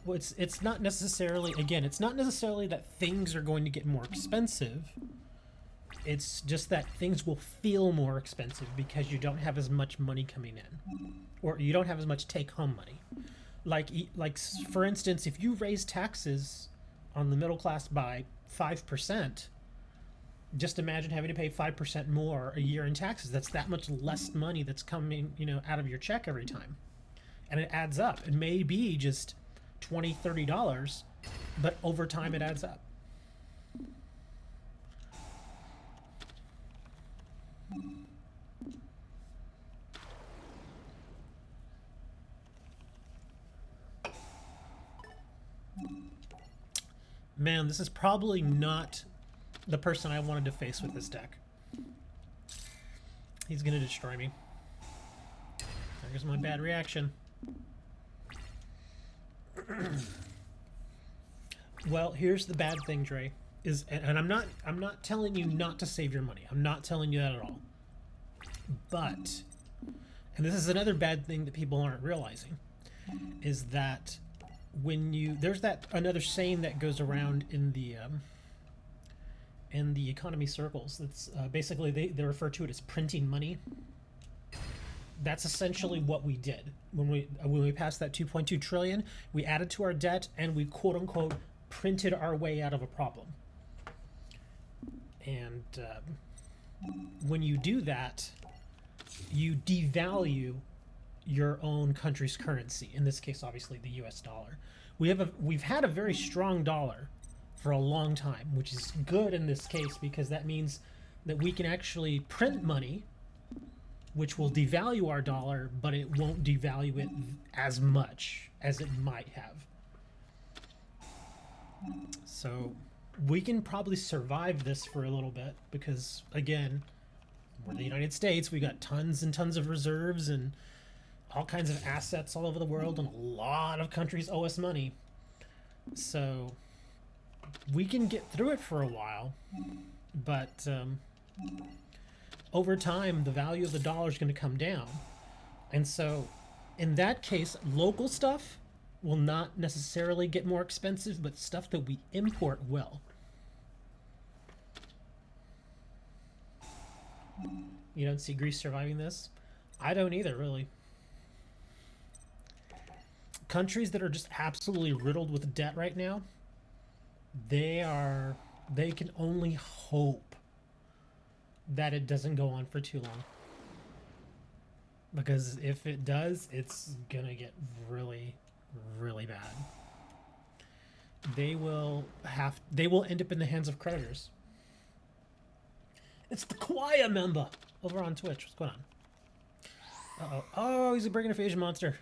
A: Well, it's not necessarily, again, it's not necessarily that things are going to get more expensive. It's just that things will feel more expensive because you don't have as much money coming in, or you don't have as much take-home money. Like for instance, if you raise taxes on the middle class by 5%, just imagine having to pay 5% more a year in taxes. That's that much less money that's coming, out of your check every time. And it adds up. It may be just $20, $30, but over time it adds up. Man, this is probably not the person I wanted to face with this deck. He's gonna destroy me. There's my bad reaction. Well, here's the bad thing, Dre. And I'm not telling you not to save your money. I'm not telling you that at all. But, and this is another bad thing that people aren't realizing, is that there's another saying that goes around in the economy circles. That's basically they refer to it as printing money. That's essentially what we did when we passed that 2.2 trillion. We added to our debt and we quote unquote printed our way out of a problem. And when you do that, you devalue your own country's currency. In this case, obviously the U.S. dollar. We've had a very strong dollar for a long time, which is good in this case because that means that we can actually print money, which will devalue our dollar, but it won't devalue it as much as it might have. So we can probably survive this for a little bit because, again, we're the United States. We got tons and tons of reserves and all kinds of assets all over the world, and a lot of countries owe us money. So we can get through it for a while, but over time, the value of the dollar is going to come down. And so in that case, local stuff will not necessarily get more expensive, but stuff that we import will. You don't see Greece surviving this? I don't either, really. Countries that are just absolutely riddled with debt right now, they can only hope that it doesn't go on for too long. Because if it does, it's gonna get really, really bad. They will end up in the hands of creditors. It's the Kwaya member over on Twitch. What's going on? Uh-oh. Oh, he's a brigand of Asian monster.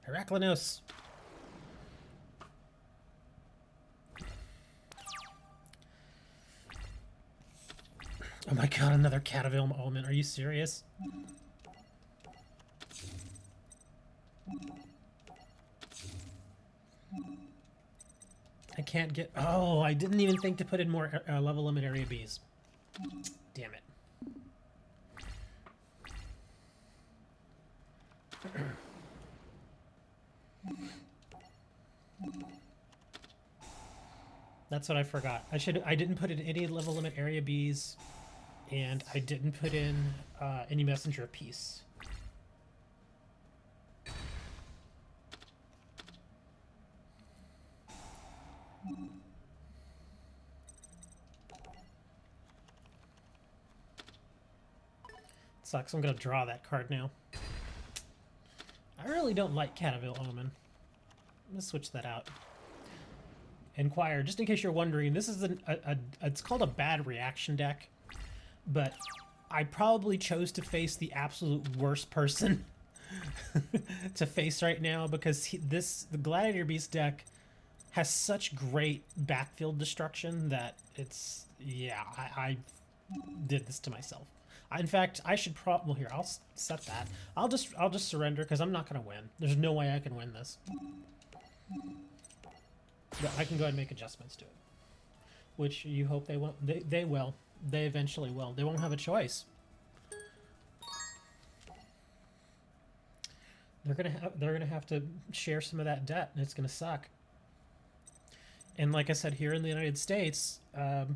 A: Heraclinos. Oh my god, another Cataville element. Are you serious? I can't get... Oh, I didn't even think to put in more level limit area Bs. Damn it. That's what I forgot. I didn't put in any level limit area Bs, and I didn't put in any messenger of peace. Sucks. I'm gonna draw that card now. I really don't like Cataville Omen. I'm gonna switch that out. Inquire, just in case you're wondering, this is it's called a bad reaction deck, but I probably chose to face the absolute worst person to face right now, because the Gladiator Beast deck has such great backfield destruction that it's, yeah, I did this to myself. In fact, I should well, here, I'll set that. I'll just surrender, because I'm not gonna win. There's no way I can win this. But I can go ahead and make adjustments to it, which you hope they won't. They will. They eventually will. They won't have a choice. They're gonna have to share some of that debt, and it's gonna suck. And like I said, here in the United States, a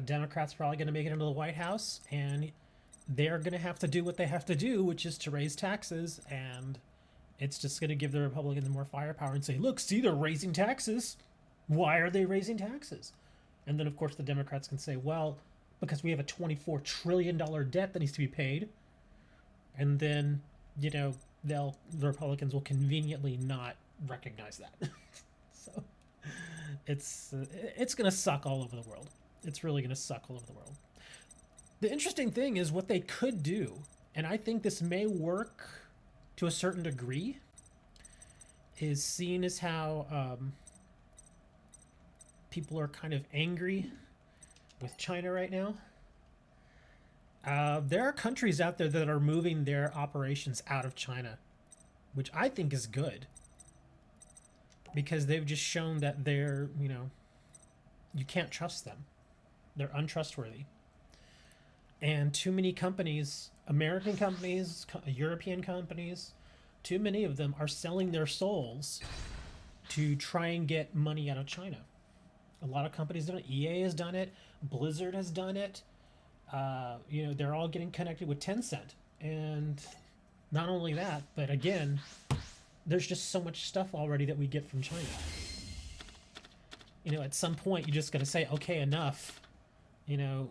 A: Democrat's probably gonna make it into the White House, and they're gonna have to do what they have to do, which is to raise taxes, and it's just going to give the Republicans more firepower and say, look, see, they're raising taxes. Why are they raising taxes? And then, of course, the Democrats can say, well, because we have a $24 trillion debt that needs to be paid. And then, you know, the Republicans will conveniently not recognize that. So it's going to suck all over the world. It's really going to suck all over the world. The interesting thing is what they could do, and I think this may work to a certain degree, is seen as how people are kind of angry with China right now. There are countries out there that are moving their operations out of China, which I think is good, because they've just shown that they're, you know, you can't trust them. They're untrustworthy. And too many companies, American companies, European companies, too many of them are selling their souls to try and get money out of China. A lot of companies have done it. EA has done it. Blizzard has done it. You know, they're all getting connected with Tencent. And not only that, but again, there's just so much stuff already that we get from China. You know, at some point, you just got to say, okay, enough. You know,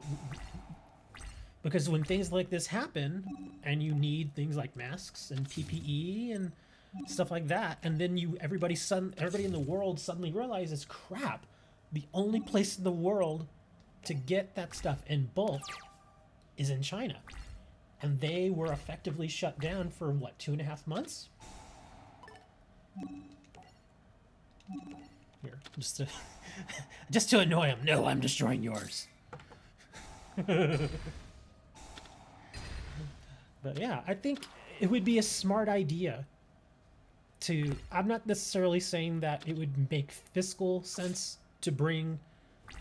A: because when things like this happen, and you need things like masks and PPE and stuff like that, and then everybody in the world suddenly realizes, crap, the only place in the world to get that stuff in bulk is in China. And they were effectively shut down for, what, 2.5 months? Here, just to annoy him. No, I'm destroying yours. But yeah, I think it would be a smart idea to... I'm not necessarily saying that it would make fiscal sense to bring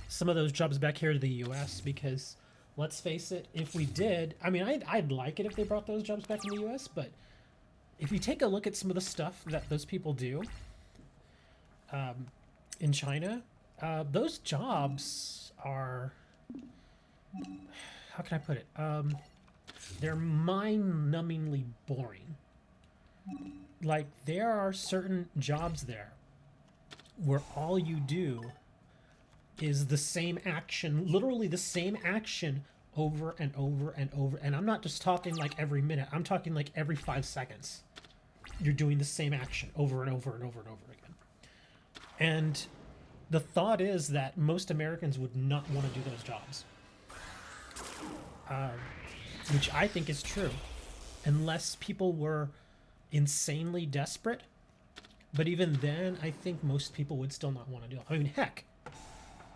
A: some of those jobs back here to the U.S. because, let's face it, if we did... I mean, I'd like it if they brought those jobs back in the U.S., but if you take a look at some of the stuff that those people do in China, those jobs are, how can I put it? They're mind-numbingly boring. Like, there are certain jobs there where all you do is the same action, literally the same action over and over and over. And I'm not just talking like every minute, I'm talking like every 5 seconds. You're doing the same action over and over and over and over again. And the thought is that most Americans would not want to do those jobs. Which I think is true. Unless people were insanely desperate. But even then, I think most people would still not want to do it. I mean, heck,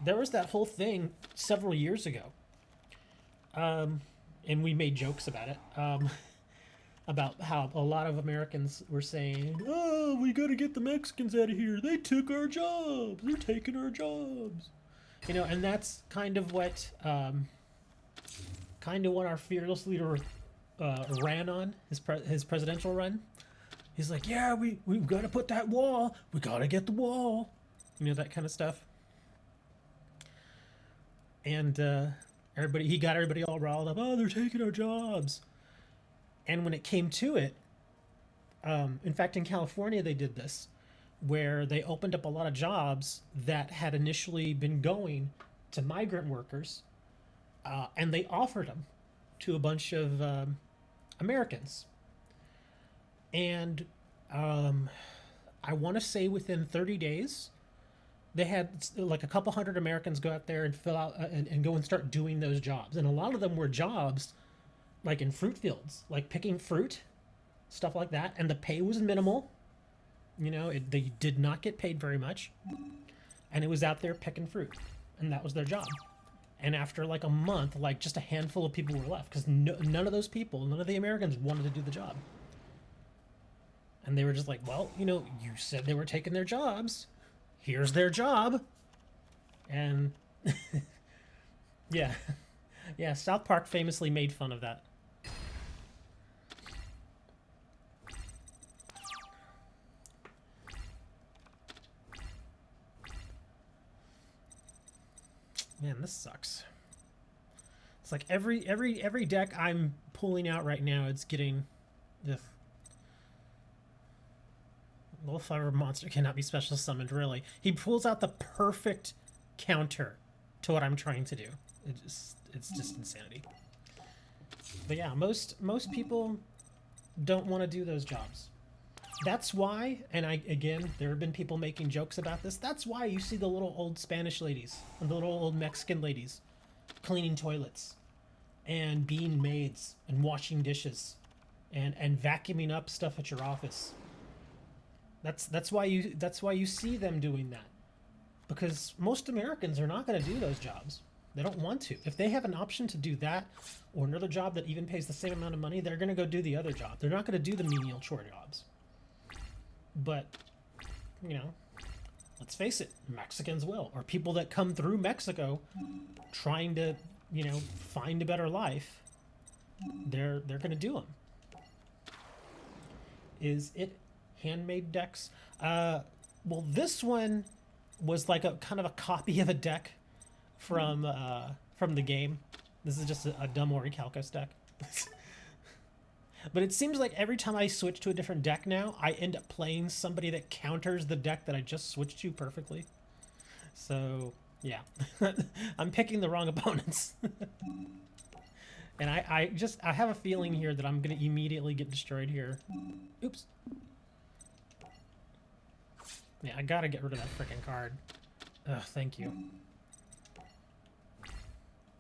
A: there was that whole thing several years ago. And we made jokes about it. About how a lot of Americans were saying, oh, we gotta get the Mexicans out of here. They took our jobs. They're taking our jobs. You know, and that's kind of what our fearless leader ran on, his presidential run. He's like, yeah, we've got to put that wall. We got to get the wall. You know, that kind of stuff. And he got everybody all riled up. Oh, they're taking our jobs. And when it came to it, in fact, in California, they did this, where they opened up a lot of jobs that had initially been going to migrant workers, and they offered them to a bunch of Americans. And I want to say within 30 days, they had like a couple hundred Americans go out there and fill out and go and start doing those jobs. And a lot of them were jobs like in fruit fields, like picking fruit, stuff like that. And the pay was minimal. You know, they did not get paid very much. And it was out there picking fruit. And that was their job. And after like a month, like just a handful of people were left because none of those people, none of the Americans wanted to do the job. And they were just like, well, you know, you said they were taking their jobs. Here's their job. And yeah. Yeah, South Park famously made fun of that. Man, this sucks. It's like every deck I'm pulling out right now, it's getting ugh. Little Fiber Monster cannot be special summoned, really. He pulls out the perfect counter to what I'm trying to do. It's just insanity. But yeah, most people don't want to do those jobs. That's why, and again, there have been people making jokes about this. That's why you see the little old Spanish ladies and the little old Mexican ladies cleaning toilets and being maids and washing dishes and vacuuming up stuff at your office. That's why you see them doing that, because most Americans are not going to do those jobs. They don't want to. If they have an option to do that or another job that even pays the same amount of money, they're going to go do the other job. They're not going to do the menial chore jobs. But, you know, let's face it, Mexicans will, or people that come through Mexico trying to, you know, find a better life. They're going to do them. Is it handmade decks? Well, this one was like a kind of a copy of a deck from the game. This is just a dumb Orichalcos deck. But it seems like every time I switch to a different deck now, I end up playing somebody that counters the deck that I just switched to perfectly. So, yeah. I'm picking the wrong opponents. And I have a feeling here that I'm going to immediately get destroyed here. Oops. Yeah, I gotta get rid of that freaking card. Ugh, thank you.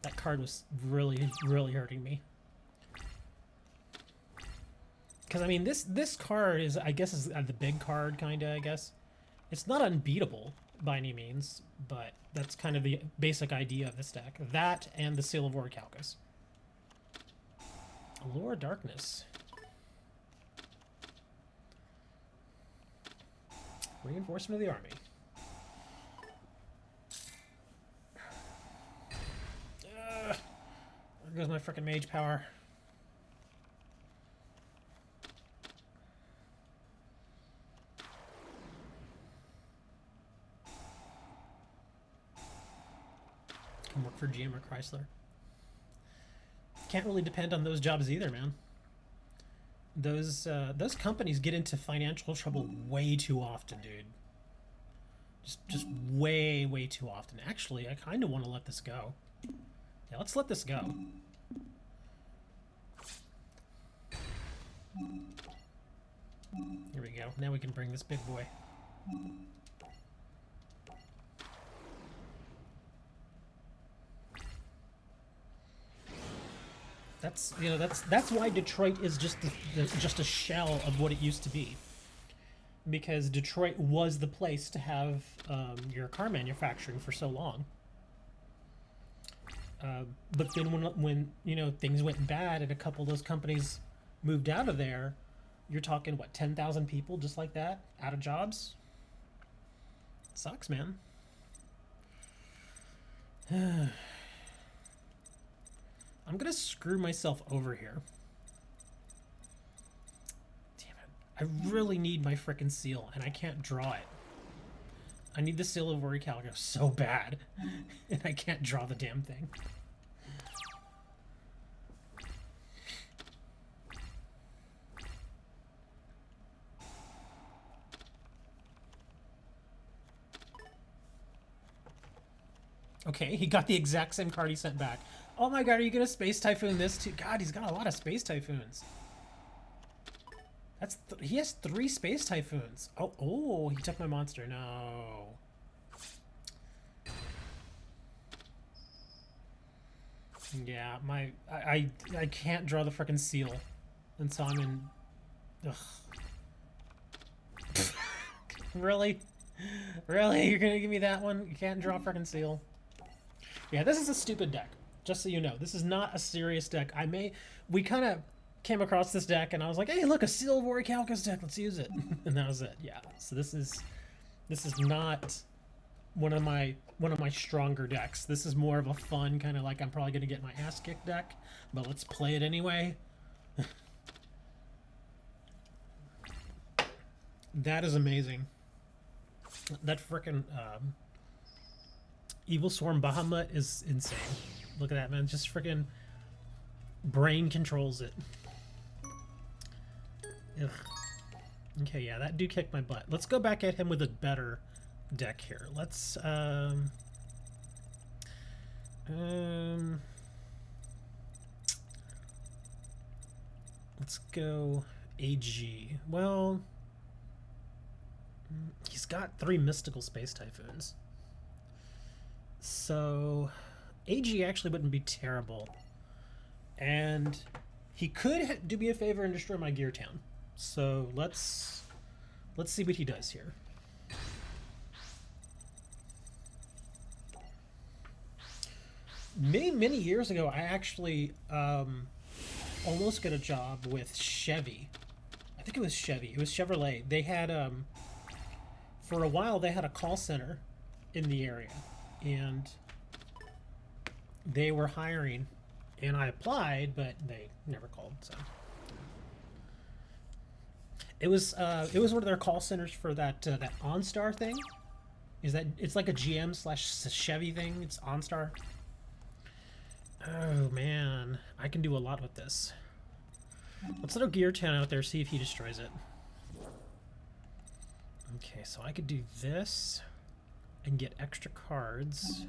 A: That card was really, really hurting me. Because, I mean, this card is, I guess, is the big card, kind of, I guess. It's not unbeatable by any means, but that's kind of the basic idea of this deck. That and the Seal of Orichalcos. Allure of Darkness. Reinforcement of the army. There goes my frickin' mage power. Come work for GM or Chrysler. Can't really depend on those jobs either, man. Those companies get into financial trouble way too often, dude. Just way too often. Actually, I kind of want to let this go. Yeah, let's let this go. Here we go. Now we can bring this big boy. That's that's why Detroit is just a shell of what it used to be. Because Detroit was the place to have your car manufacturing for so long. But then when things went bad and a couple of those companies moved out of there, you're talking what, 10,000 people just like that out of jobs? It sucks, man. I'm gonna screw myself over here. Damn it. I really need my frickin' seal and I can't draw it. I need the seal of Orichalco so bad and I can't draw the damn thing. Okay, he got the exact same card he sent back. Oh my god, are you gonna Space Typhoon this too? God, he's got a lot of Space Typhoons. He has 3 Space Typhoons. Oh, he took my monster. No. Yeah, I can't draw the frickin' seal. And so I'm in... Ugh. Really? Really? You're gonna give me that one? You can't draw a frickin' seal? Yeah, this is a stupid deck. Just so you know, this is not a serious deck. We kind of came across this deck, and I was like, "Hey, look, a Seal of Orichalcos deck. Let's use it." And that was it. Yeah. So this is not one of my stronger decks. This is more of a fun kind of like I'm probably gonna get my ass kicked deck, but let's play it anyway. That is amazing. That frickin' Evil Swarm Bahamut is insane. Look at that, man. Just freaking brain controls it. Ugh. Okay, yeah, that dude kicked my butt. Let's go back at him with a better deck here. Let's go AG. Well, he's got 3 mystical Space Typhoons. So AG actually wouldn't be terrible. And he could do me a favor and destroy my Gear Town. So let's see what he does here. Many years ago, I actually almost got a job with Chevy. I think it was Chevy. It was Chevrolet. They had for a while they had a call center in the area. And they were hiring, and I applied, but they never called. So it was one of their call centers for that OnStar thing. It's like a GM/Chevy thing? It's OnStar. Oh man, I can do a lot with this. Let's throw Gear Town out there, see if he destroys it. Okay, so I could do this and get extra cards.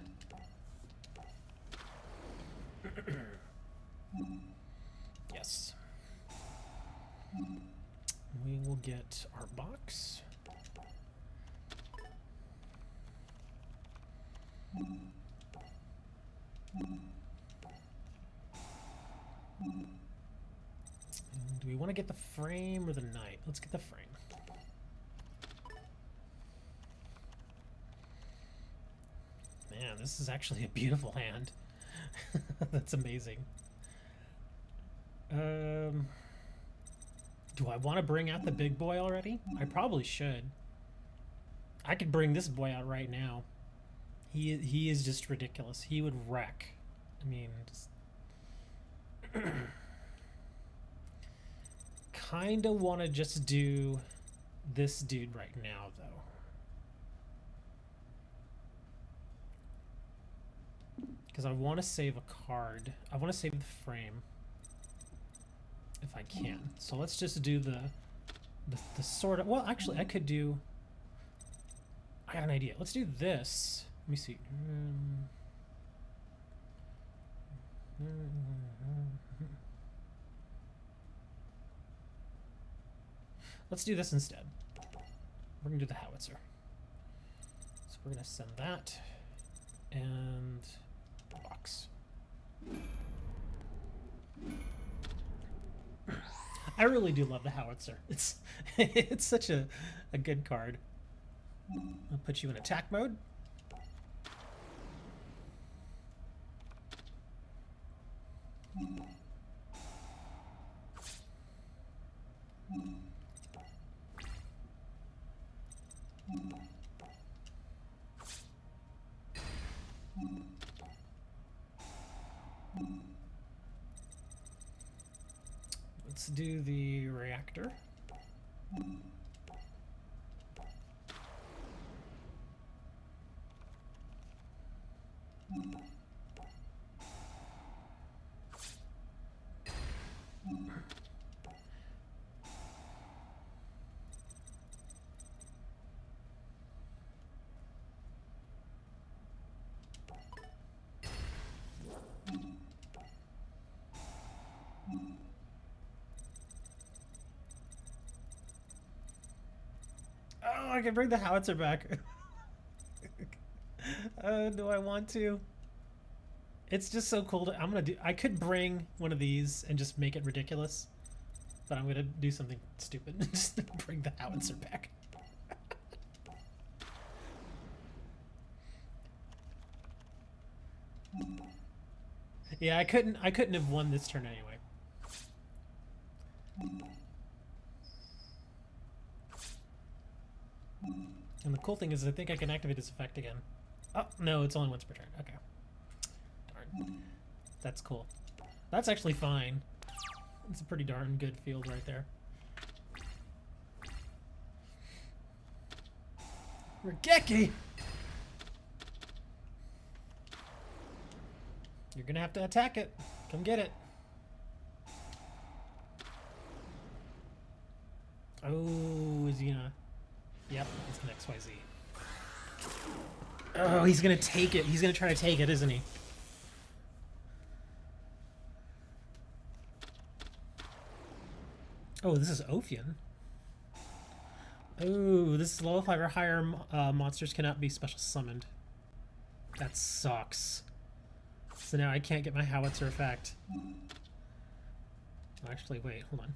A: Yes. We will get our box. Do we want to get the frame or the knight? Let's get the frame. Man, this is actually a beautiful hand. That's amazing. Do I want to bring out the big boy already? I probably should. I could bring this boy out right now. He is just ridiculous. He would wreck. I mean, just kind of want to just do this dude right now, though. Because I want to save a card. I want to save the frame. If I can. So let's just do the sort of... Well, actually, I could do... I got an idea. Let's do this. Let me see. Let's do this instead. We're going to do the howitzer. So we're going to send that. And... box. I really do love the howitzer. It's it's such a good card. I'll put you in attack mode. Let's do the reactor. Oh, I can bring the howitzer back. Do I want to? It's just so cool to, I could bring one of these and just make it ridiculous, but I'm gonna do something stupid and just bring the howitzer back. Yeah, I couldn't have won this turn anyway. And the cool thing is I think I can activate this effect again. Oh, no, it's only once per turn. Okay. Darn. That's cool. That's actually fine. It's a pretty darn good field right there. Regeki! You're gonna have to attack it. Come get it. Oh, is he gonna... Yep, he's gonna XYZ. Oh, he's gonna take it. He's gonna try to take it, isn't he? Oh, this is Ophion. Oh, this is level 5 or higher monsters cannot be special summoned. That sucks. So now I can't get my howitzer effect. Actually, wait, hold on.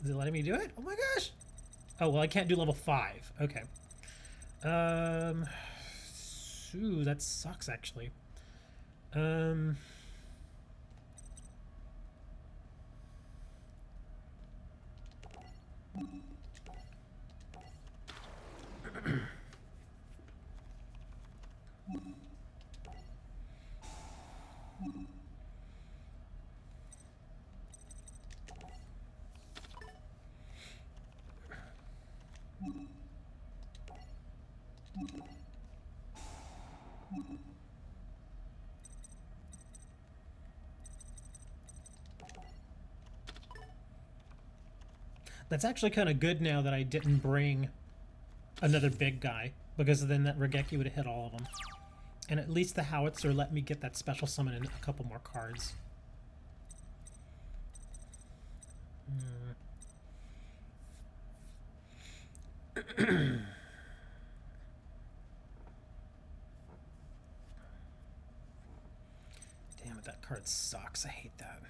A: Is it letting me do it? Oh my gosh! Oh, well, I can't do level 5. Okay. Ooh, that sucks, actually. That's actually kind of good now that I didn't bring another big guy, because then that Regeki would have hit all of them. And at least the howitzer let me get that special summon and a couple more cards. Damn it, that card sucks. I hate that.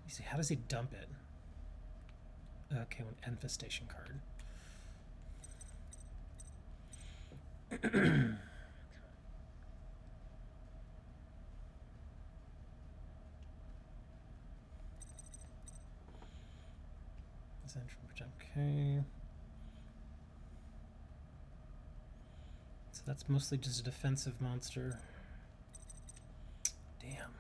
A: You see, how does he dump it? Okay, one infestation card. Okay. So that's mostly just a defensive monster. Damn.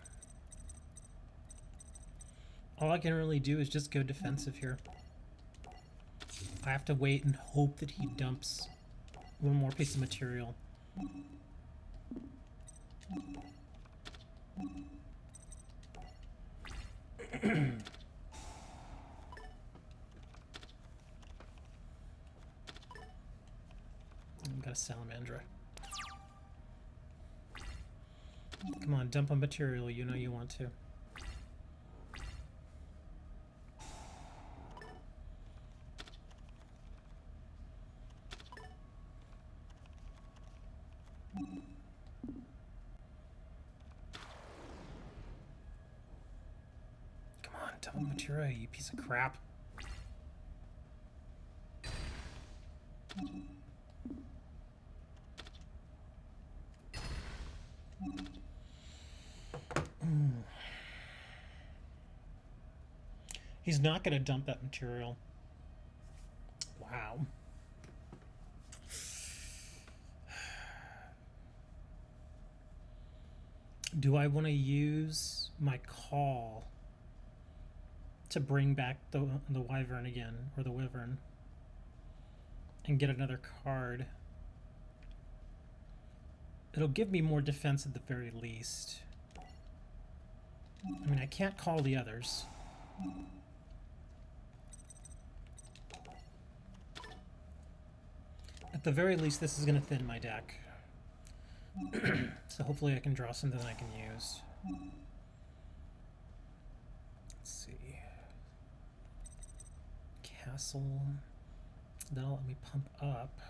A: All I can really do is just go defensive here. I have to wait and hope that he dumps one more piece of material. I've got a salamandra. Come on, dump a material, you know you want to. Come on, dump a material, you piece of crap. He's not going to dump that material. Wow. Do I want to use my call to bring back the wyvern again, or the wyvern, and get another card? It'll give me more defense at the very least. I mean, I can't call the others. At the very least, this is going to thin my deck. So hopefully I can draw something I can use. Let's see. Castle. That'll let me pump up.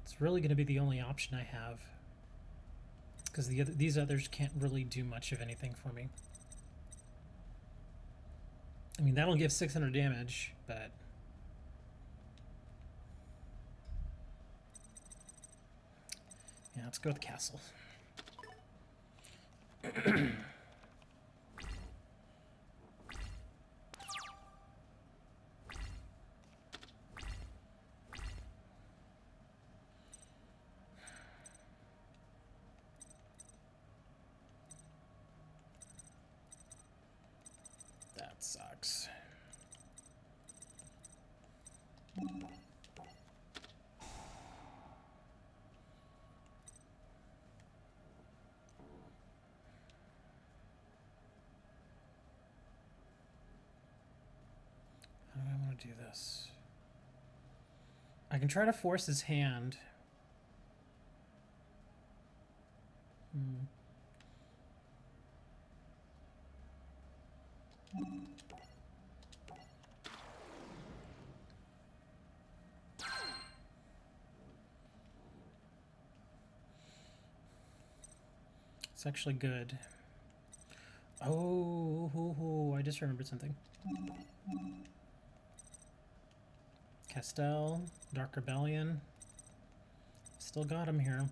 A: It's really going to be the only option I have, because these others can't really do much of anything for me. I mean, that'll give 600 damage, but yeah, let's go with castle. That sucks. How do I want to do this? I can try to force his hand. It's actually good. Oh, I just remembered something. Castell, Dark Rebellion. Still got him here.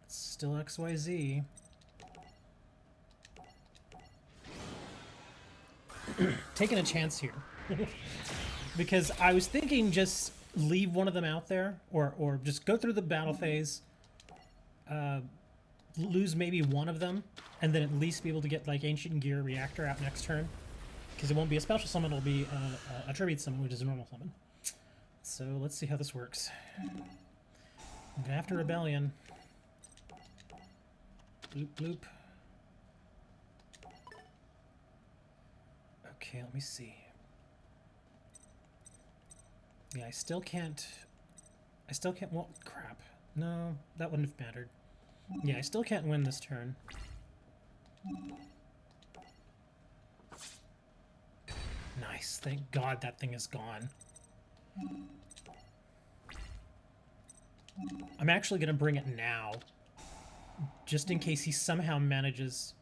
A: It's still XYZ. Taking a chance here. Because I was thinking just leave one of them out there, or just go through the battle phase, lose maybe one of them, and then at least be able to get like Ancient Gear Reactor out next turn. Because it won't be a special summon, it'll be a tribute summon, which is a normal summon. So let's see how this works. I'm gonna have to Rebellion. Bloop, bloop. Okay, let me see. Yeah, I still can't, well, crap. No, that wouldn't have mattered. Yeah, I still can't win this turn. Nice, thank God that thing is gone. I'm actually going to bring it now, just in case he somehow manages...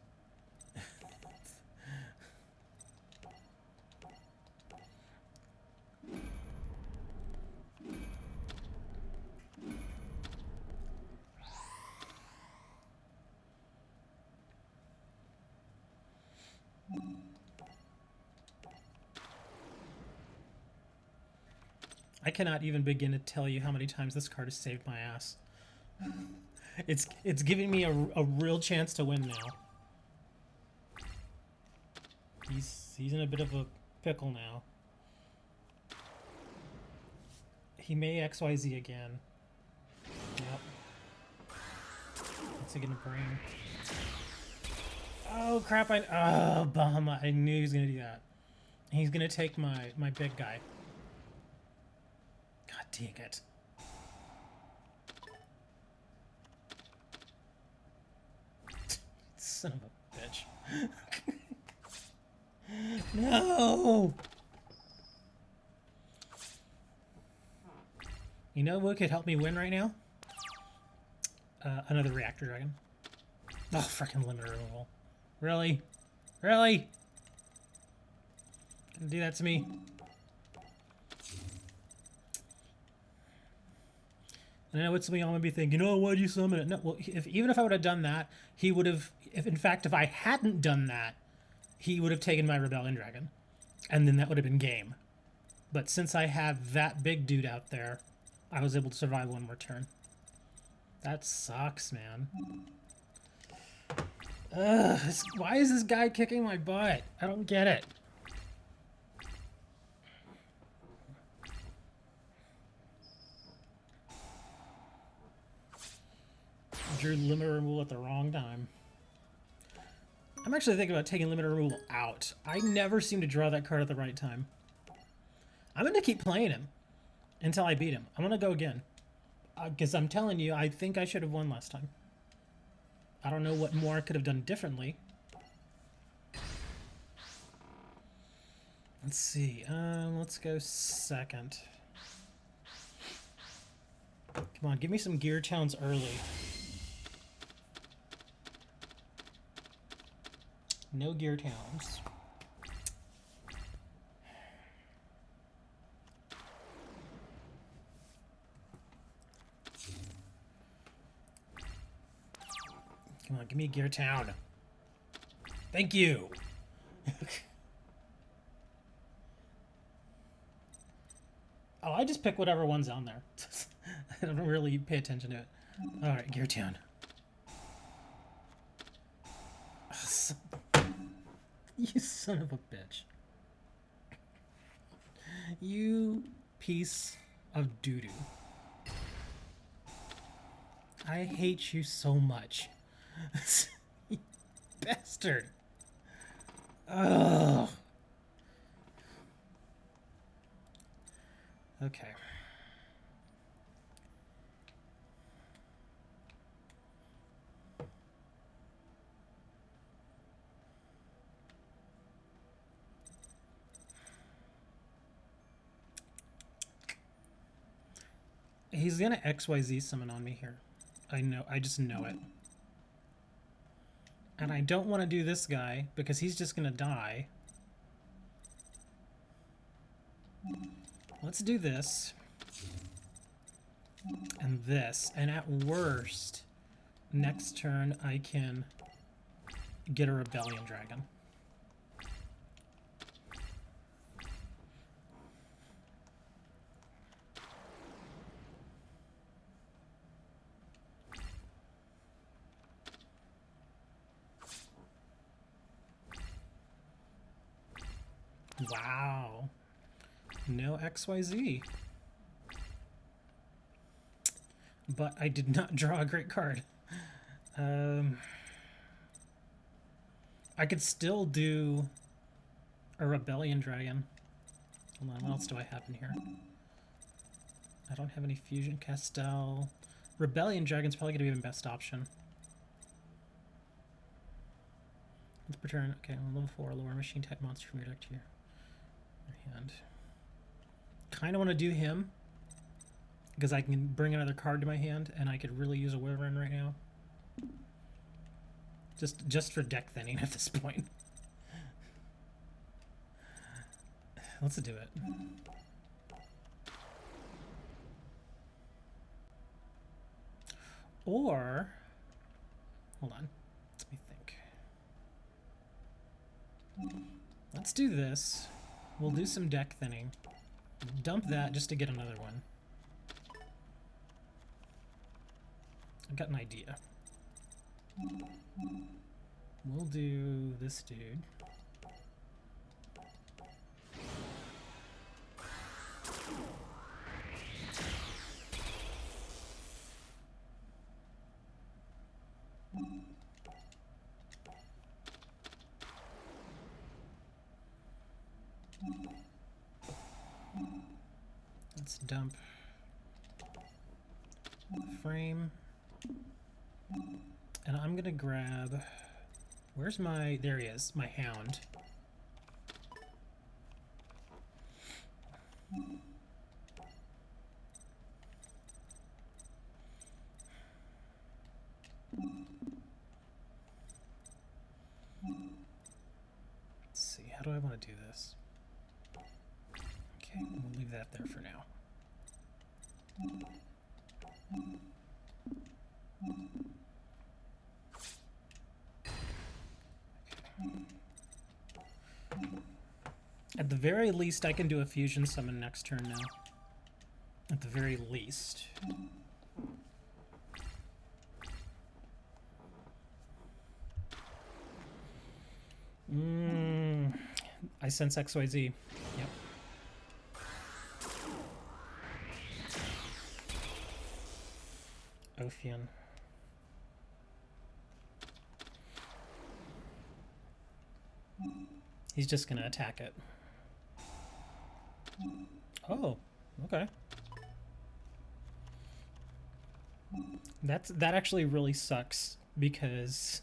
A: I cannot even begin to tell you how many times this card has saved my ass. It's giving me a real chance to win now. He's in a bit of a pickle now. He may XYZ again. Yep. What's he gonna bring? Oh crap! Oh bum! I knew he was gonna do that. He's gonna take my big guy. God dang it! Son of a bitch! No! You know what could help me win right now? Another reactor dragon. Oh, freaking limiter removal. Really? Really? Gonna do that to me? And I know what some of y'all might be thinking, oh, why'd you summon it? No, well, even if I would have done that, he would have, if I hadn't done that, he would have taken my Rebellion Dragon. And then that would have been game. But since I had that big dude out there, I was able to survive one more turn. That sucks, man. Ugh, why is this guy kicking my butt? I don't get it. Drew limiter removal at the wrong time. I'm actually thinking about taking limiter removal out. I never seem to draw that card at the right time. I'm going to keep playing him until I beat him. I'm going to go again. Because I'm telling you, I think I should have won last time. I don't know what more I could have done differently. Let's see. Let's go second. Come on, give me some gear towns early. No gear towns. Come on, give me a gear town. Thank you. Oh, I just pick whatever one's on there. I don't really pay attention to it. All right, gear town. You son of a bitch. You piece of doo-doo. I hate you so much. You bastard. Ugh. Okay. He's gonna XYZ summon on me here. I know, I just know it. And I don't want to do this guy because he's just gonna die. Let's do this. And this. And at worst, next turn I can get a Rebellion Dragon. Wow. No XYZ. But I did not draw a great card. I could still do a Rebellion Dragon. Hold on, what else do I have in here? I don't have any Fusion Castel. Rebellion Dragon's probably going to be the best option. Let's return. Okay, on level 4, lower machine type monster from your deck to your hand. Kind of want to do him because I can bring another card to my hand, and I could really use a Wyvern right now. Just for deck thinning at this point. Let's do it. Or, hold on, let me think. Let's do this. We'll do some deck thinning. Dump that just to get another one. I've got an idea. We'll do this dude. Let's dump frame. And I'm gonna grab... Where's my... There he is, my hound. Let's see, how do I want to do this? Okay, we'll leave that there for now. At the very least, I can do a fusion summon next turn now. At the very least. I sense XYZ. Yep. Ophion. He's just gonna attack it. Oh, okay. That actually really sucks because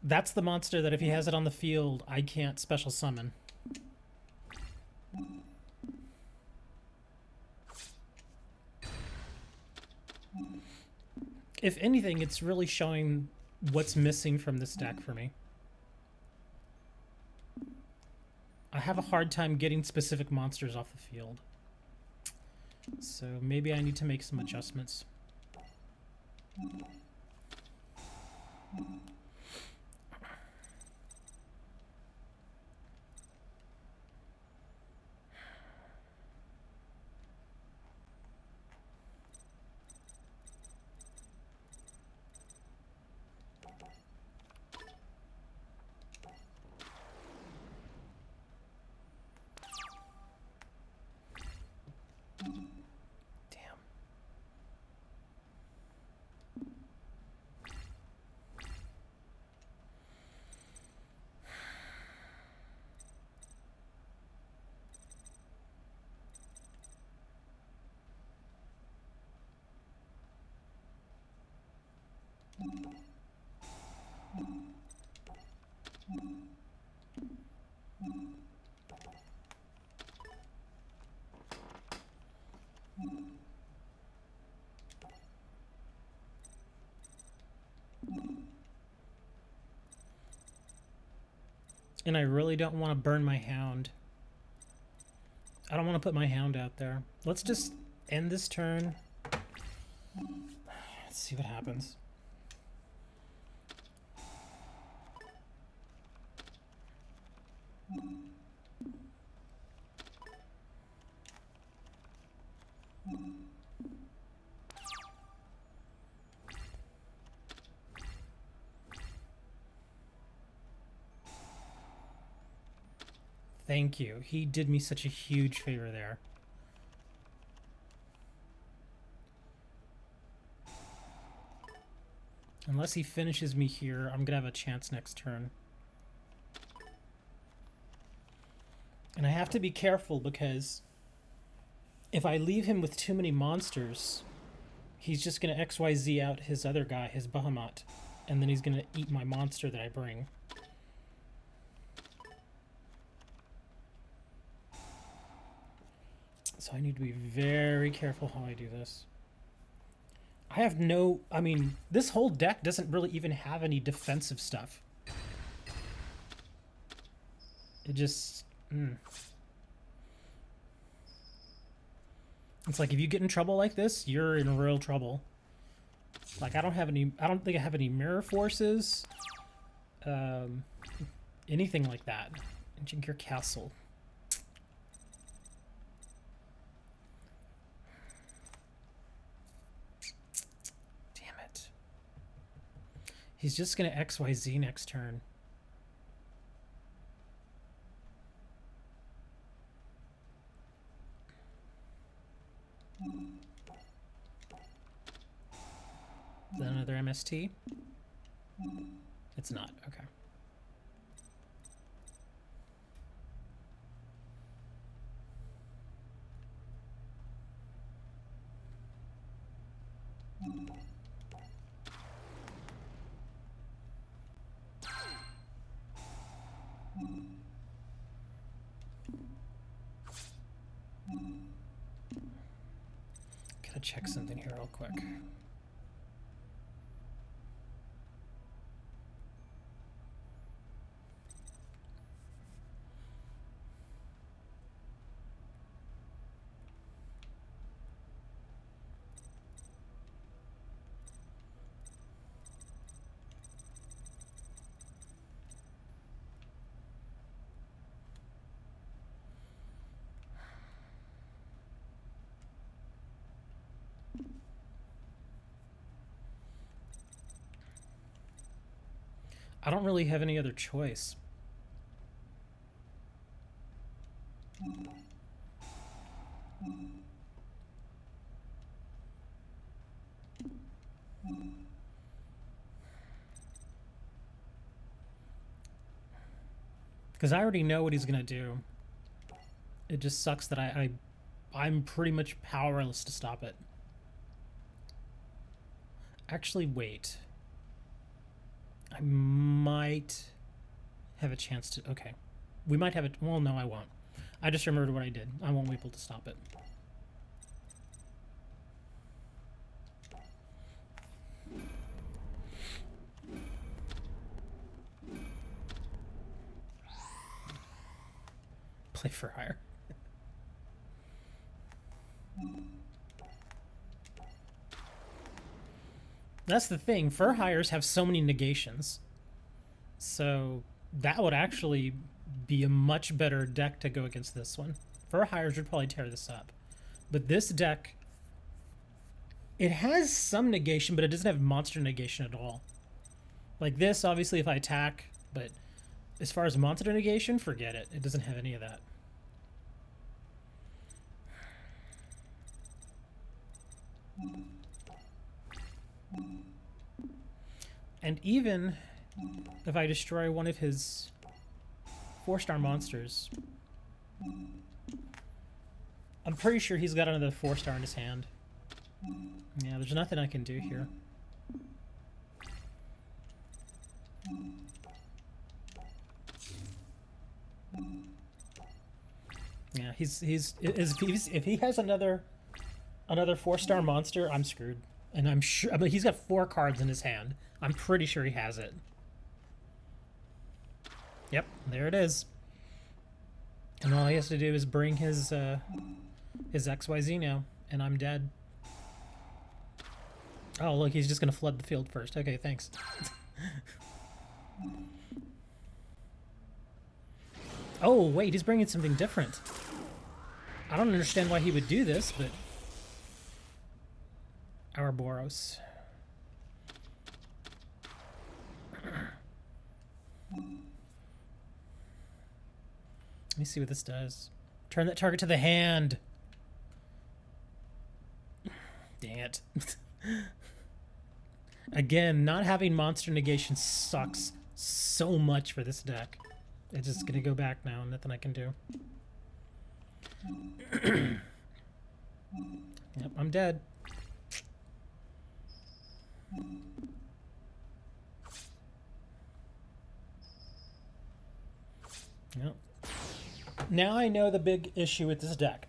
A: that's the monster that if he has it on the field, I can't special summon. If anything, it's really showing what's missing from this deck for me. I have a hard time getting specific monsters off the field. So maybe I need to make some adjustments. And I really don't want to burn my hound. I don't want to put my hound out there. Let's just end this turn. Let's see what happens. Thank you. He did me such a huge favor there. Unless he finishes me here, I'm gonna have a chance next turn. And I have to be careful because if I leave him with too many monsters, he's just gonna XYZ out his other guy, his Behemoth, and then he's gonna eat my monster that I bring. So I need to be very careful how I do this. I have no... I mean, this whole deck doesn't really even have any defensive stuff. It just... It's like if you get in trouble like this, you're in real trouble. Like I don't think I have any mirror forces. Anything like that. Ancient Gear Castle. He's just going to XYZ next turn. Is that another MST? It's not. Okay. Gotta check something here real quick. I don't really have any other choice. Because I already know what he's gonna do. It just sucks that I'm pretty much powerless to stop it. Actually, wait. I might have a chance to... Okay. We might have it... Well, no, I won't. I just remembered what I did. I won't be able to stop it. Play for hire. That's the thing. Fur hires have so many negations. So that would actually be a much better deck to go against this one. Fur hires would probably tear this up. But this deck, it has some negation, but it doesn't have monster negation at all. Like this, obviously, if I attack, but as far as monster negation, forget it. It doesn't have any of that. And even if I destroy one of his 4-star monsters, I'm pretty sure he's got another 4-star in his hand. Yeah, there's nothing I can do here. Yeah, if he has another 4-star monster, I'm screwed. And I'm sure, but he's got 4 cards in his hand. I'm pretty sure he has it. Yep, there it is. And all he has to do is bring his XYZ now, and I'm dead. Oh, look, he's just gonna flood the field first. Okay, thanks. Oh, wait, he's bringing something different. I don't understand why he would do this, but... Ouroboros. Let me see what this does. Turn that target to the hand. Dang it. Again, not having monster negation sucks so much for this deck. It's just gonna go back now, nothing I can do. Yep, I'm dead. Yep. Now I know the big issue with this deck.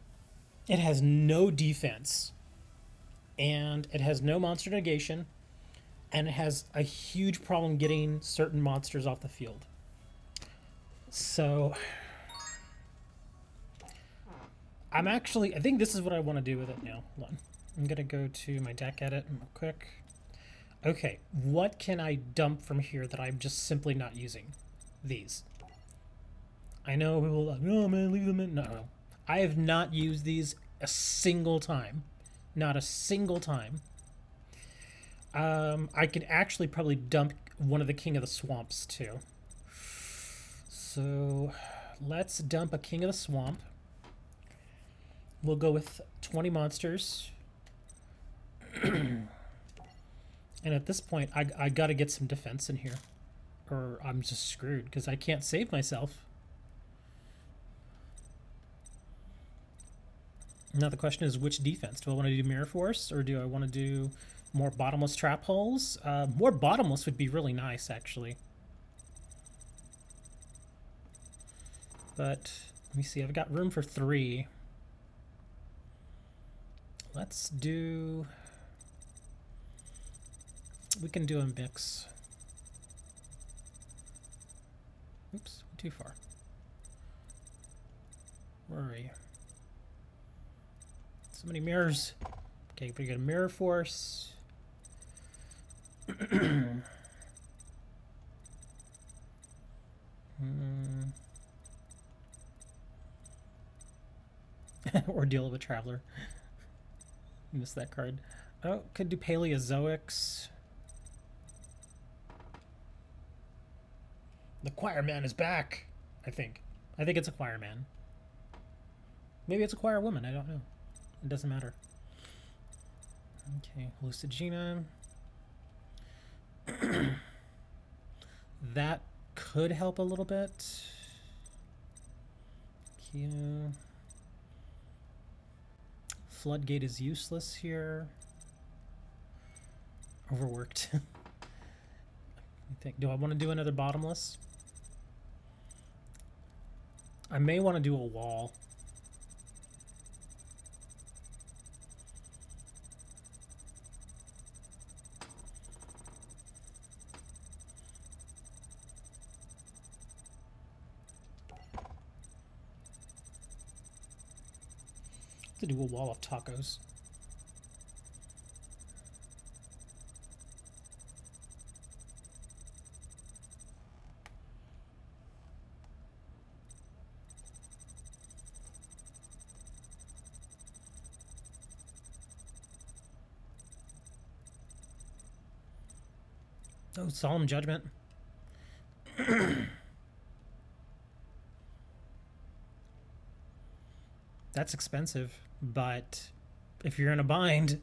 A: It has no defense, and it has no monster negation, and it has a huge problem getting certain monsters off the field. So I think this is what I want to do with it now. Hold on. I'm gonna go to my deck edit real quick. Okay, what can I dump from here that I'm just simply not using? These. I know people are like, no man, leave them in. No. I have not used these a single time. Not a single time. I could actually probably dump one of the King of the Swamps too. So let's dump a King of the Swamp. We'll go with 20 monsters. And at this point, I gotta get some defense in here, or I'm just screwed because I can't save myself. Now the question is, which defense? Do I want to do Mirror Force, or do I want to do More bottomless trap holes. More bottomless would be really nice, actually. But let me see. I've got room for 3. Let's do... We can do a mix. Oops, too far. Where are you? So many mirrors. Okay, we got a mirror force. Ordeal of a Traveler. Missed that card. Oh, could do Paleozoics. The Choir Man is back, I think. I think it's a Choir Man. Maybe it's a Choir Woman, I don't know. It doesn't matter. Okay, Lucigina. That could help a little bit. Kia. Floodgate is useless here. Overworked. I think. Do I want to do another bottomless? I may want to do a wall. To do a wall of tacos. Oh, Solemn Judgment. That's expensive, but if you're in a bind...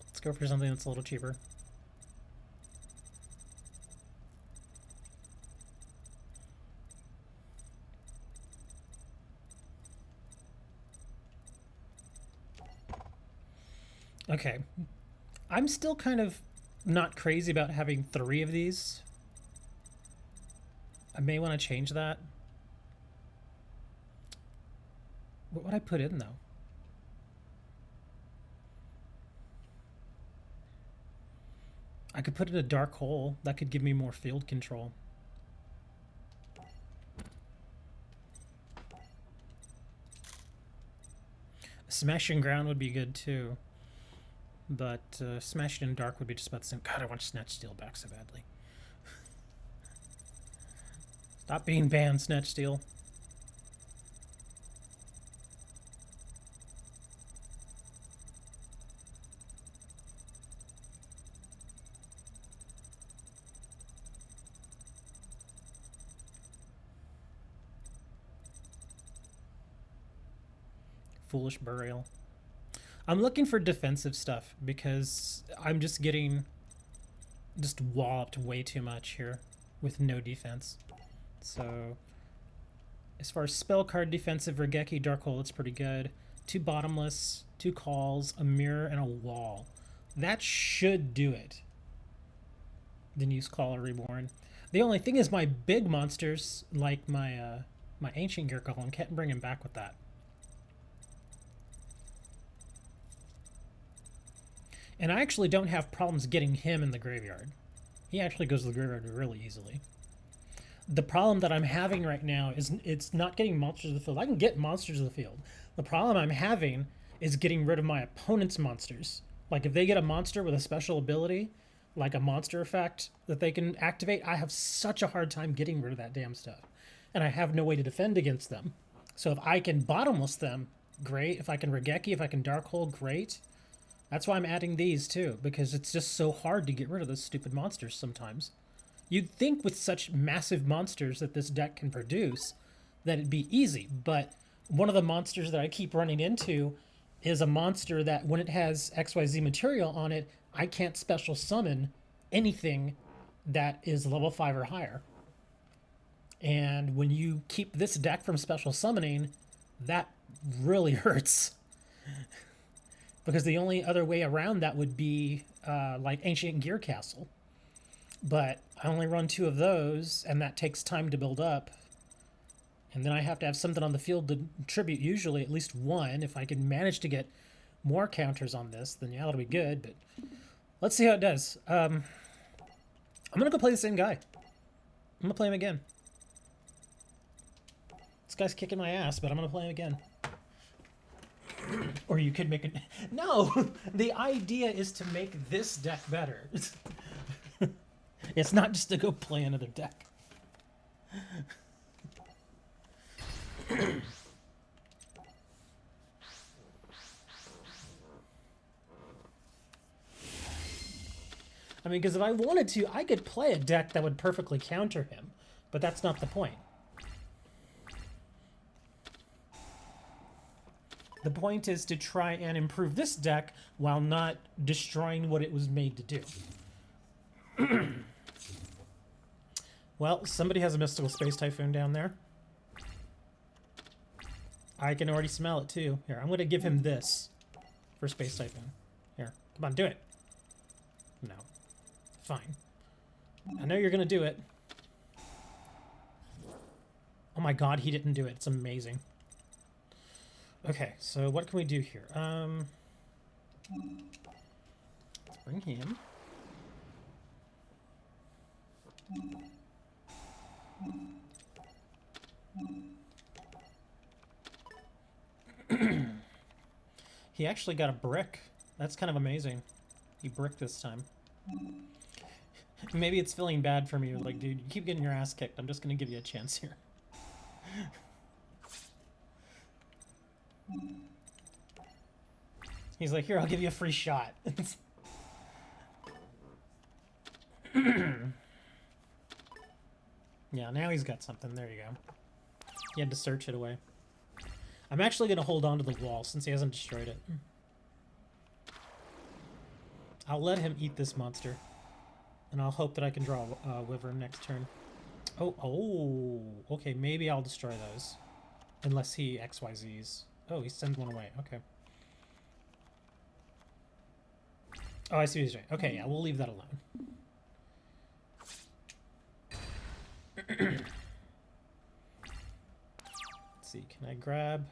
A: Let's go for something that's a little cheaper. Okay. I'm still kind of not crazy about having 3 of these. I may want to change that. What would I put in, though? I could put in a Dark Hole. That could give me more field control. Smashing Ground would be good, too. But Smashed in Dark would be just about the same. God, I want Snatch Steel back so badly. Stop being banned, Snatch Steel. Foolish Burial. I'm looking for defensive stuff because I'm just getting walloped way too much here with no defense. So as far as spell card defensive, Regeki, Dark Hole, it's pretty good. 2 bottomless, 2 calls, a mirror, and a wall. That should do it. Then use Caller Reborn. The only thing is my big monsters, like my my Ancient Gear Golem, can't bring him back with that. And I actually don't have problems getting him in the graveyard. He actually goes to the graveyard really easily. The problem that I'm having right now is it's not getting monsters to the field. I can get monsters to the field. The problem I'm having is getting rid of my opponent's monsters. Like if they get a monster with a special ability, like a monster effect that they can activate, I have such a hard time getting rid of that damn stuff. And I have no way to defend against them. So if I can bottomless them, great. If I can Regeki, if I can Dark Hole, great. That's why I'm adding these too, because it's just so hard to get rid of those stupid monsters sometimes. You'd think with such massive monsters that this deck can produce that it'd be easy, but one of the monsters that I keep running into is a monster that when it has XYZ material on it, I can't special summon anything that is level 5 or higher. And when you keep this deck from special summoning, that really hurts. Because the only other way around that would be like Ancient Gear Castle. But I only run 2 of those, and that takes time to build up. And then I have to have something on the field to tribute, usually at least 1. If I can manage to get more counters on this, then yeah, that'll be good. But let's see how it does. I'm going to go play the same guy. I'm going to play him again. This guy's kicking my ass, but I'm going to play him again. Or you could make it... No! The idea is to make this deck better. It's not just to go play another deck. I mean, because if I wanted to, I could play a deck that would perfectly counter him. But that's not the point. The point is to try and improve this deck while not destroying what it was made to do. Well, somebody has a Mystical Space Typhoon down there. I can already smell it too. Here, I'm going to give him this for Space Typhoon. Here, come on, do it. No. Fine. I know you're going to do it. Oh my god, he didn't do it. It's amazing. Okay, so what can we do here? Let's bring him. He actually got a brick. That's kind of amazing. He bricked this time. Maybe it's feeling bad for me. Like, dude, you keep getting your ass kicked. I'm just gonna give you a chance here. He's like, here, I'll give you a free shot. Yeah, now he's got something. There you go. He had to search it away. I'm actually going to hold on to the wall since he hasn't destroyed it. I'll let him eat this monster. And I'll hope that I can draw a Wyvern next turn. Oh, okay, maybe I'll destroy those. Unless he XYZs. Oh, he sends one away. Okay. Oh, I see what he's doing. Okay, yeah, we'll leave that alone. Let's see, can I grab...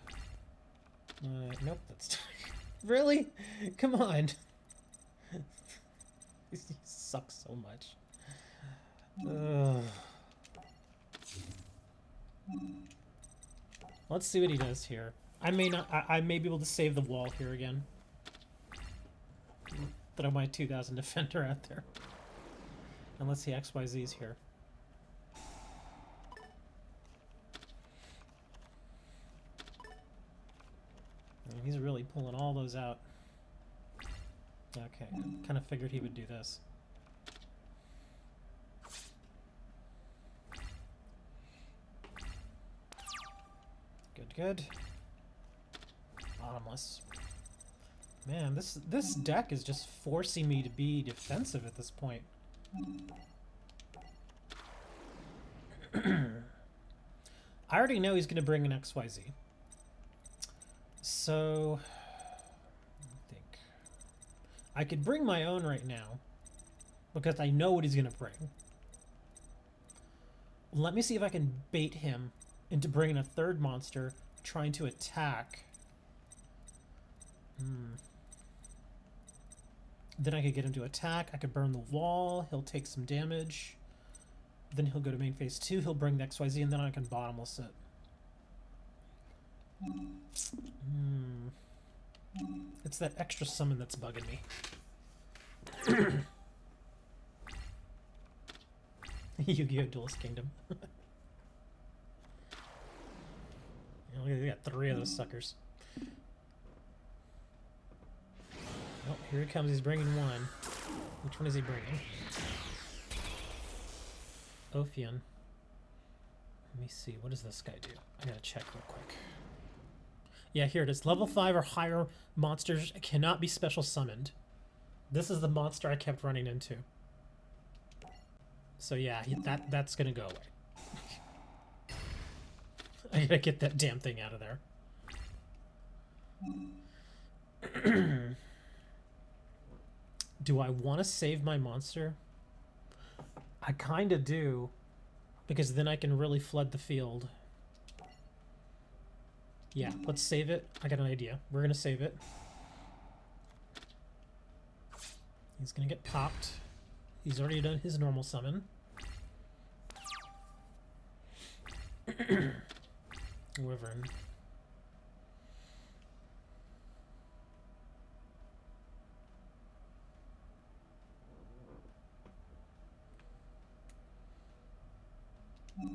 A: nope, that's... Really? Come on! He sucks so much. Let's see what he does here. I may not... I may be able to save the wall here again. Throw my 2000 Defender out there. Unless he XYZ's here. He's really pulling all those out. Okay, kind of figured he would do this. Good, good. Bottomless. Man, this deck is just forcing me to be defensive at this point. I already know he's going to bring an XYZ. So, I think I could bring my own right now because I know what he's going to bring. Let me see if I can bait him into bringing a third monster trying to attack. Then I could get him to attack. I could burn the wall. He'll take some damage. Then he'll go to main phase 2. He'll bring the XYZ, and then I can bottomless it. It's that extra summon that's bugging me. Yu-Gi-Oh! Duelist Kingdom. We got 3 of those suckers. Oh, here he comes. He's bringing one. Which one is he bringing? Ophion. Let me see. What does this guy do? I gotta check real quick. Yeah, here it is. Level 5 or higher monsters cannot be special summoned. This is the monster I kept running into. So yeah, that's gonna go away. I gotta get that damn thing out of there. Do I want to save my monster? I kind of do, because then I can really flood the field. Yeah, let's save it. I got an idea. We're gonna save it. He's gonna get popped. He's already done his normal summon. Wyvern. Hold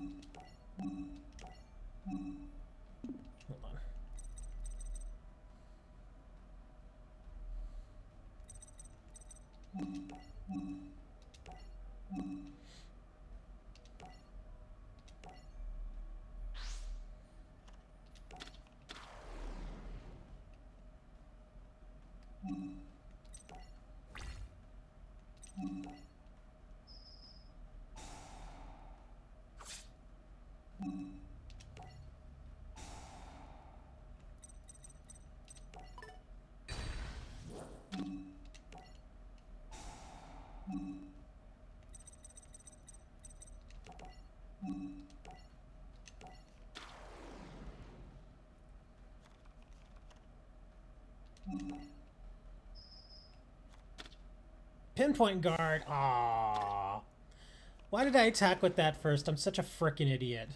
A: on. Pinpoint guard. Aww. Why did I attack with that first? I'm such a freaking idiot.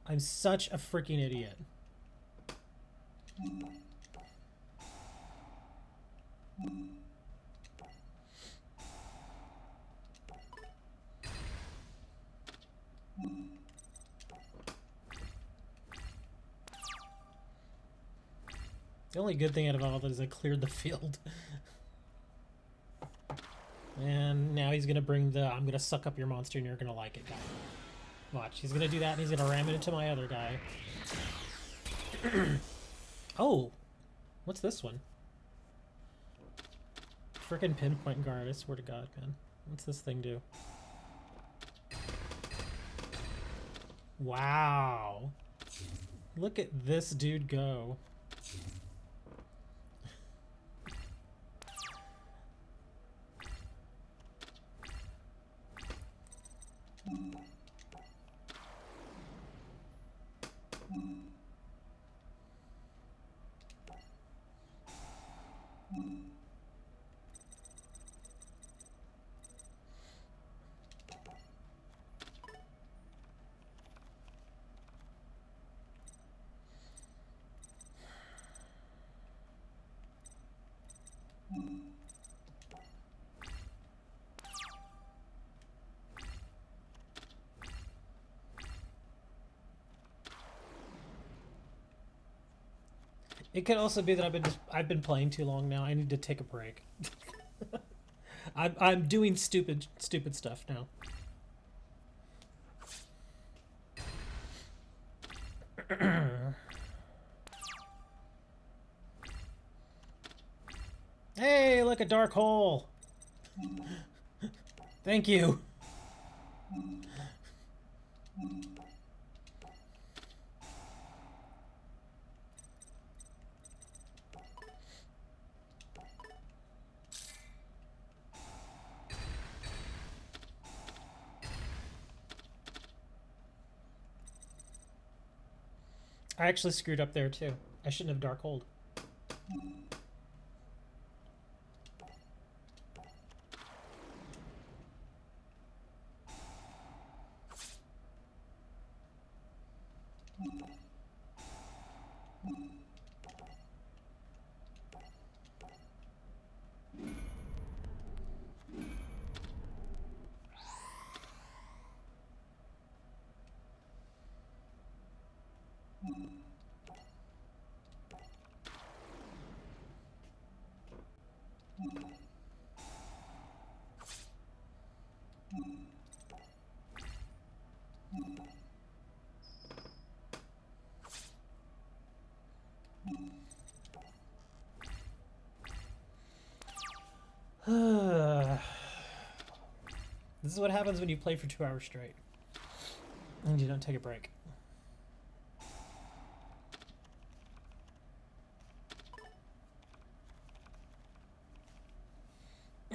A: I'm such a freaking idiot. The only good thing out of all that is I cleared the field. And now he's gonna bring the I'm gonna suck up your monster and you're gonna like it guy. Watch, he's gonna do that and he's gonna ram it into my other guy. Oh, what's this one? Frickin' pinpoint guard, I swear to God, man. What's this thing do? Wow. Look at this dude go. It could also be that I've been playing too long now. I need to take a break. I'm doing stupid stuff now. Hey, look, a dark hole. Thank you. I actually screwed up there too. I shouldn't have dark hold. This is what happens when you play for 2 hours straight and you don't take a break.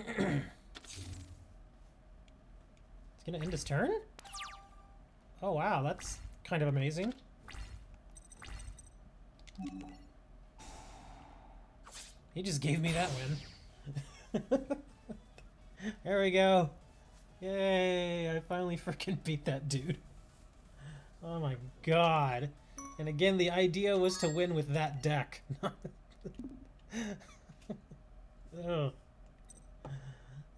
A: It's gonna end his turn? Oh wow, that's kind of amazing. He just gave me that win. There we go. Yay, I finally freaking beat that dude. Oh my god. And again, the idea was to win with that deck. Ugh.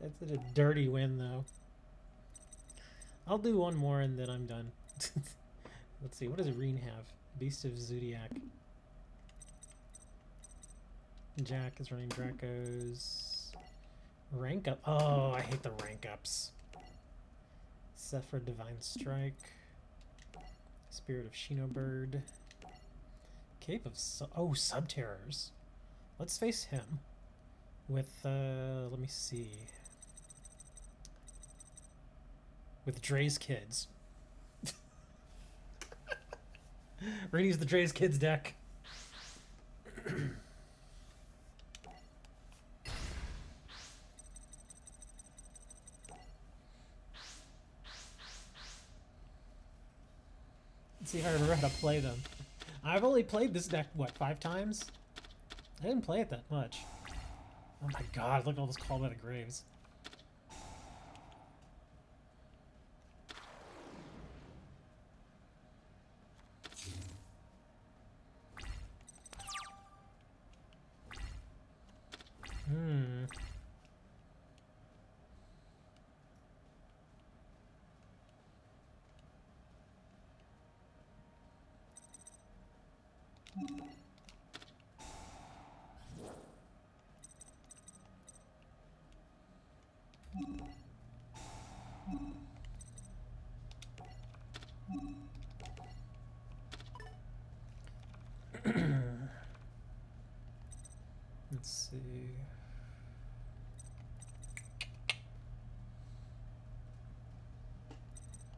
A: That's such a dirty win, though. I'll do one more and then I'm done. Let's see, what does Reen have? Beast of Zodiac. Jack is running Dracos. Rank up. Oh, I hate the rank ups. Zephyr Divine Strike. Spirit of Shinobird. Cave of Subterrors. Let's face him. With, let me see. With Dre's Kids. We're gonna use the Dre's Kids deck. Let's see if I remember how to play them. I've only played this deck, what, 5 times? I didn't play it that much. Oh my god, look at all this Call by the Graves. Let's see.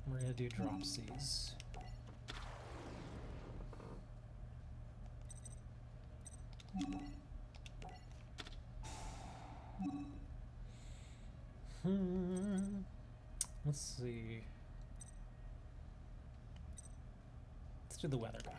A: We're gonna do Dropsies. Let's see. Let's do the weather guy.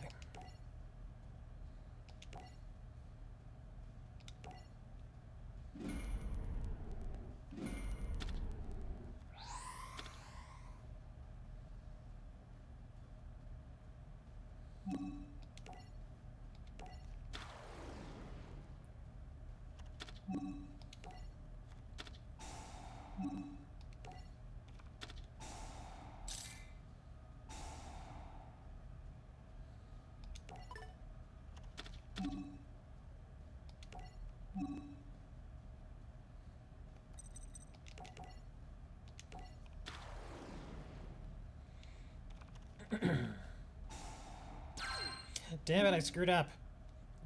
A: Damn it, I screwed up.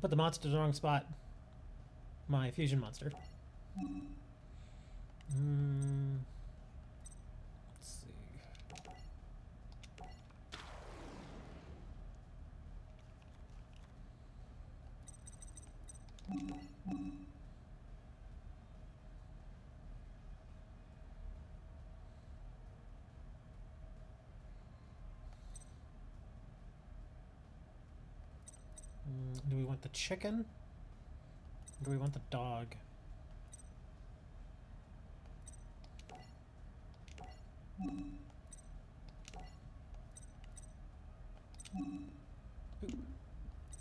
A: Put the monster in the wrong spot. My fusion monster. Let's see. Do we want the chicken? Or do we want the dog?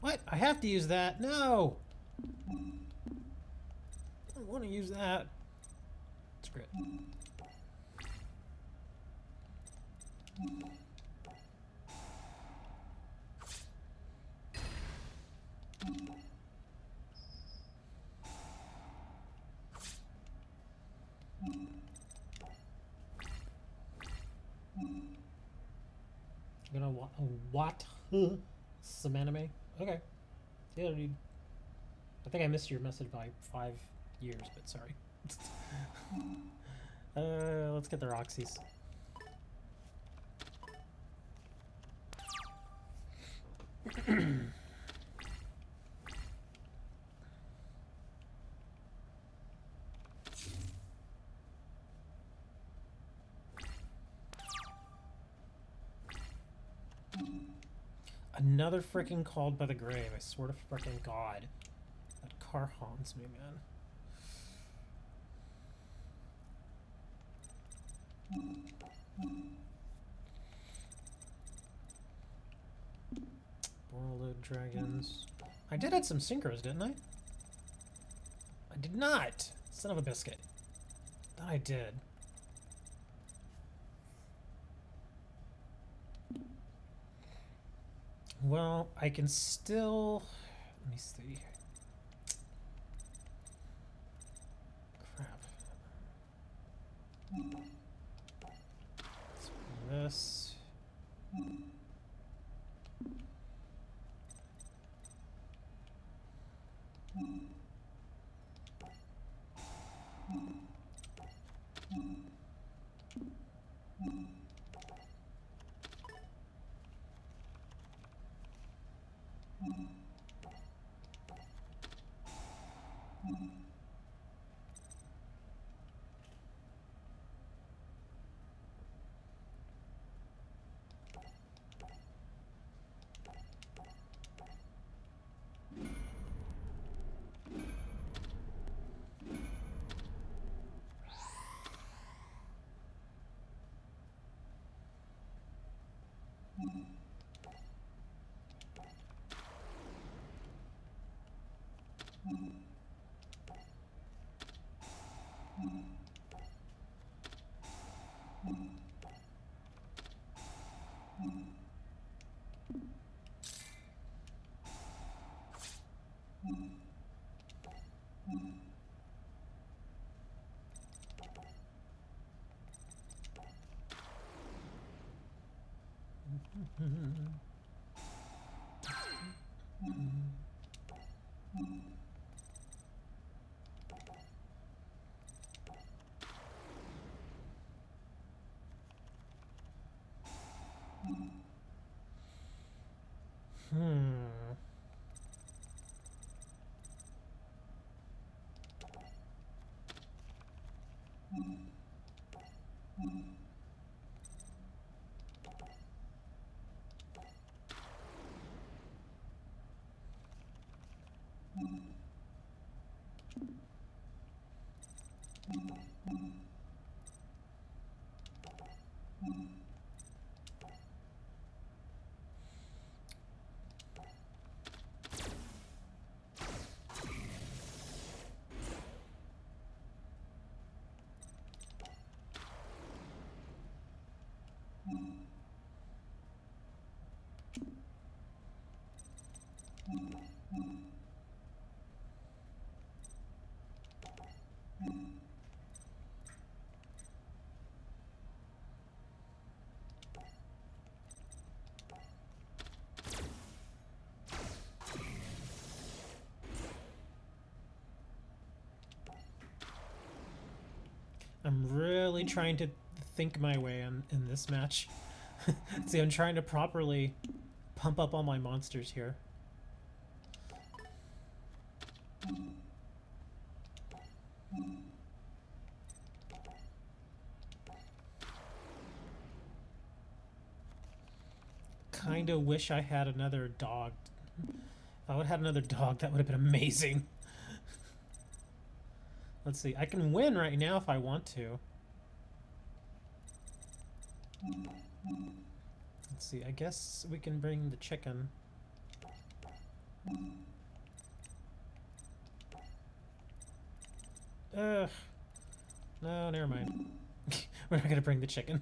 A: What? I have to use that? No! I don't want to use that. Screw it. Gonna what? Some anime? Okay. Yeah, dude. I think I missed your message by 5 years, but sorry. Let's get the Roxy's. Another freaking Called by the Grave. I swear to freaking God. That car haunts me, man. Borrowed dragons. I did add some synchros, didn't I? I did not! Son of a biscuit. Thought I did. Well, I can still... Let me see. Crap. Let's bring this. I'm really trying to think my way in this match. See, I'm trying to properly pump up all my monsters here. Kinda wish I had another dog. If I would have had another dog, that would have been amazing. Let's see, I can win right now if I want to. Let's see, I guess we can bring the chicken. Ugh. No, never mind. We're not gonna bring the chicken.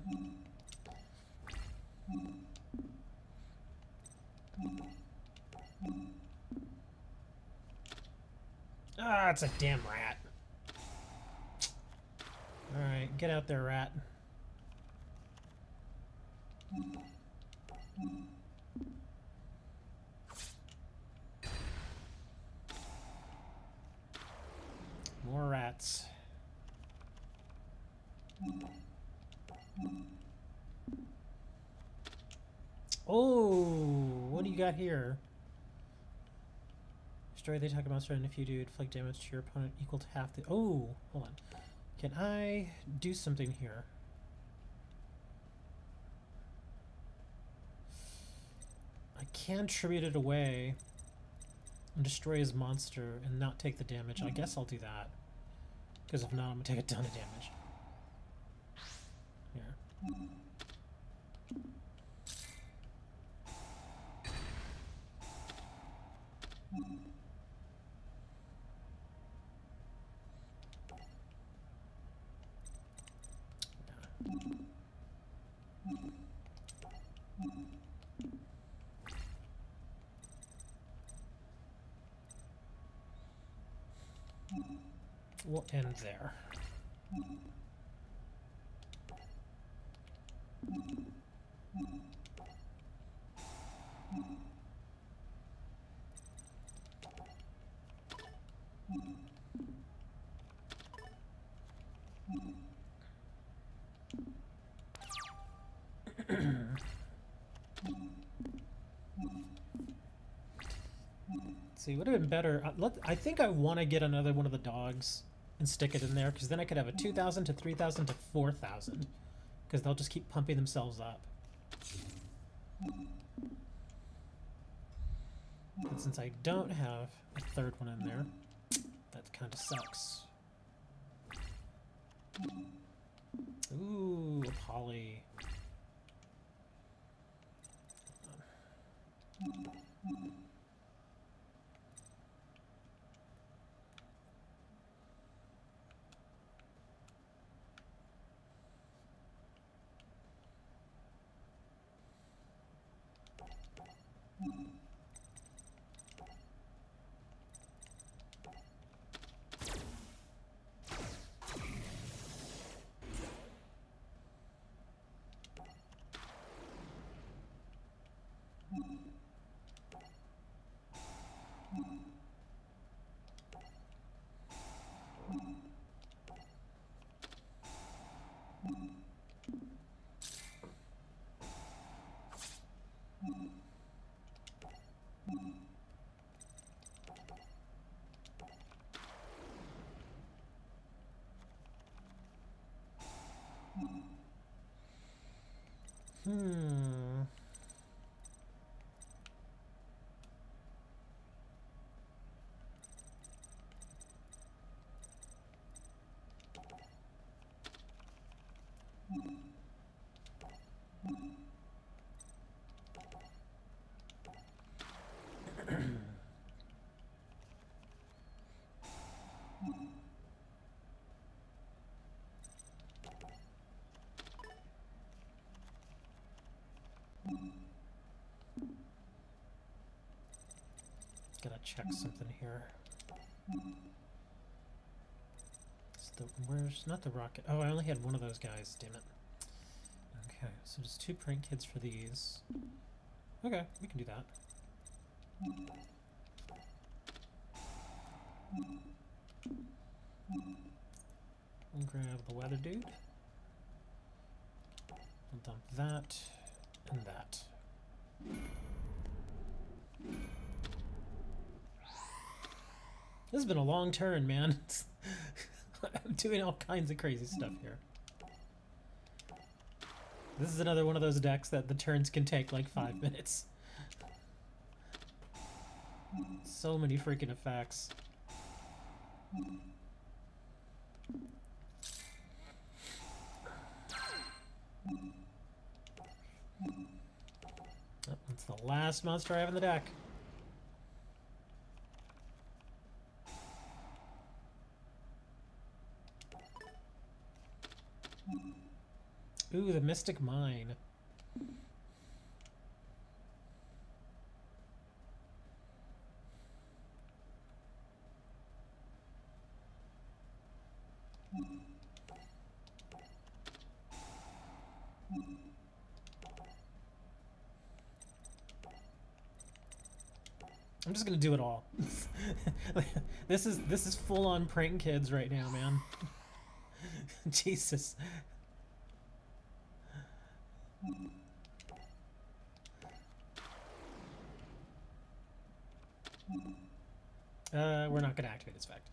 A: Ah, it's a damn rat. Alright, get out there, rat. More rats. Oh, what do you got here? Destroy the attack monster, and if you do, inflict damage to your opponent equal to half the... Oh, hold on. Can I do something here? I can tribute it away and destroy his monster and not take the damage. I guess I'll do that. Because if not, I'm going to take a ton of damage. Here. We'll end there. See, would have been better. I think I want to get another one of the dogs and stick it in there, because then I could have a 2,000 to 3,000 to 4,000, because they'll just keep pumping themselves up. But since I don't have a third one in there, that kind of sucks. Ooh, a poly. Gotta check something here. Where's not the rocket? Oh, I only had one of those guys. Damn it. Okay, so just 2 prank kids for these. Okay, we can do that. We'll grab the weather dude. We'll dump that and that. This has been a long turn, man. I'm doing all kinds of crazy stuff here. This is another one of those decks that the turns can take like 5 minutes. So many freaking effects. Oh, that's the last monster I have in the deck. Ooh, the Mystic Mine. I'm just gonna do it all. This is full on prank kids right now, man. Jesus. We're not gonna activate its effect.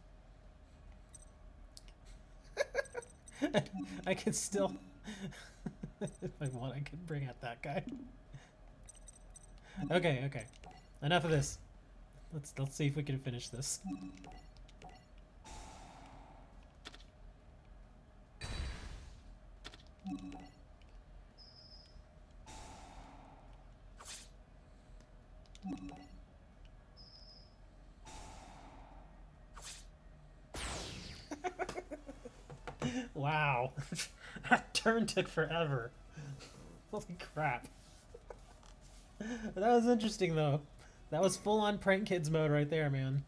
A: I could still, if I want, I could bring out that guy. Okay, okay. Enough of this. Let's see if we can finish this. Wow. That turn took forever. Holy crap. That was interesting though. That was full on prank kids mode right there, man.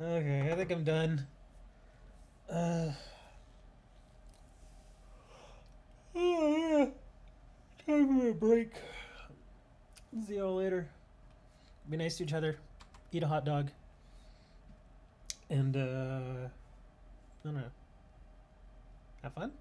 A: Okay, I think I'm done. Oh, yeah. Time for a break. See y'all later. Be nice to each other. Eat a hot dog. And, I don't know. Have fun?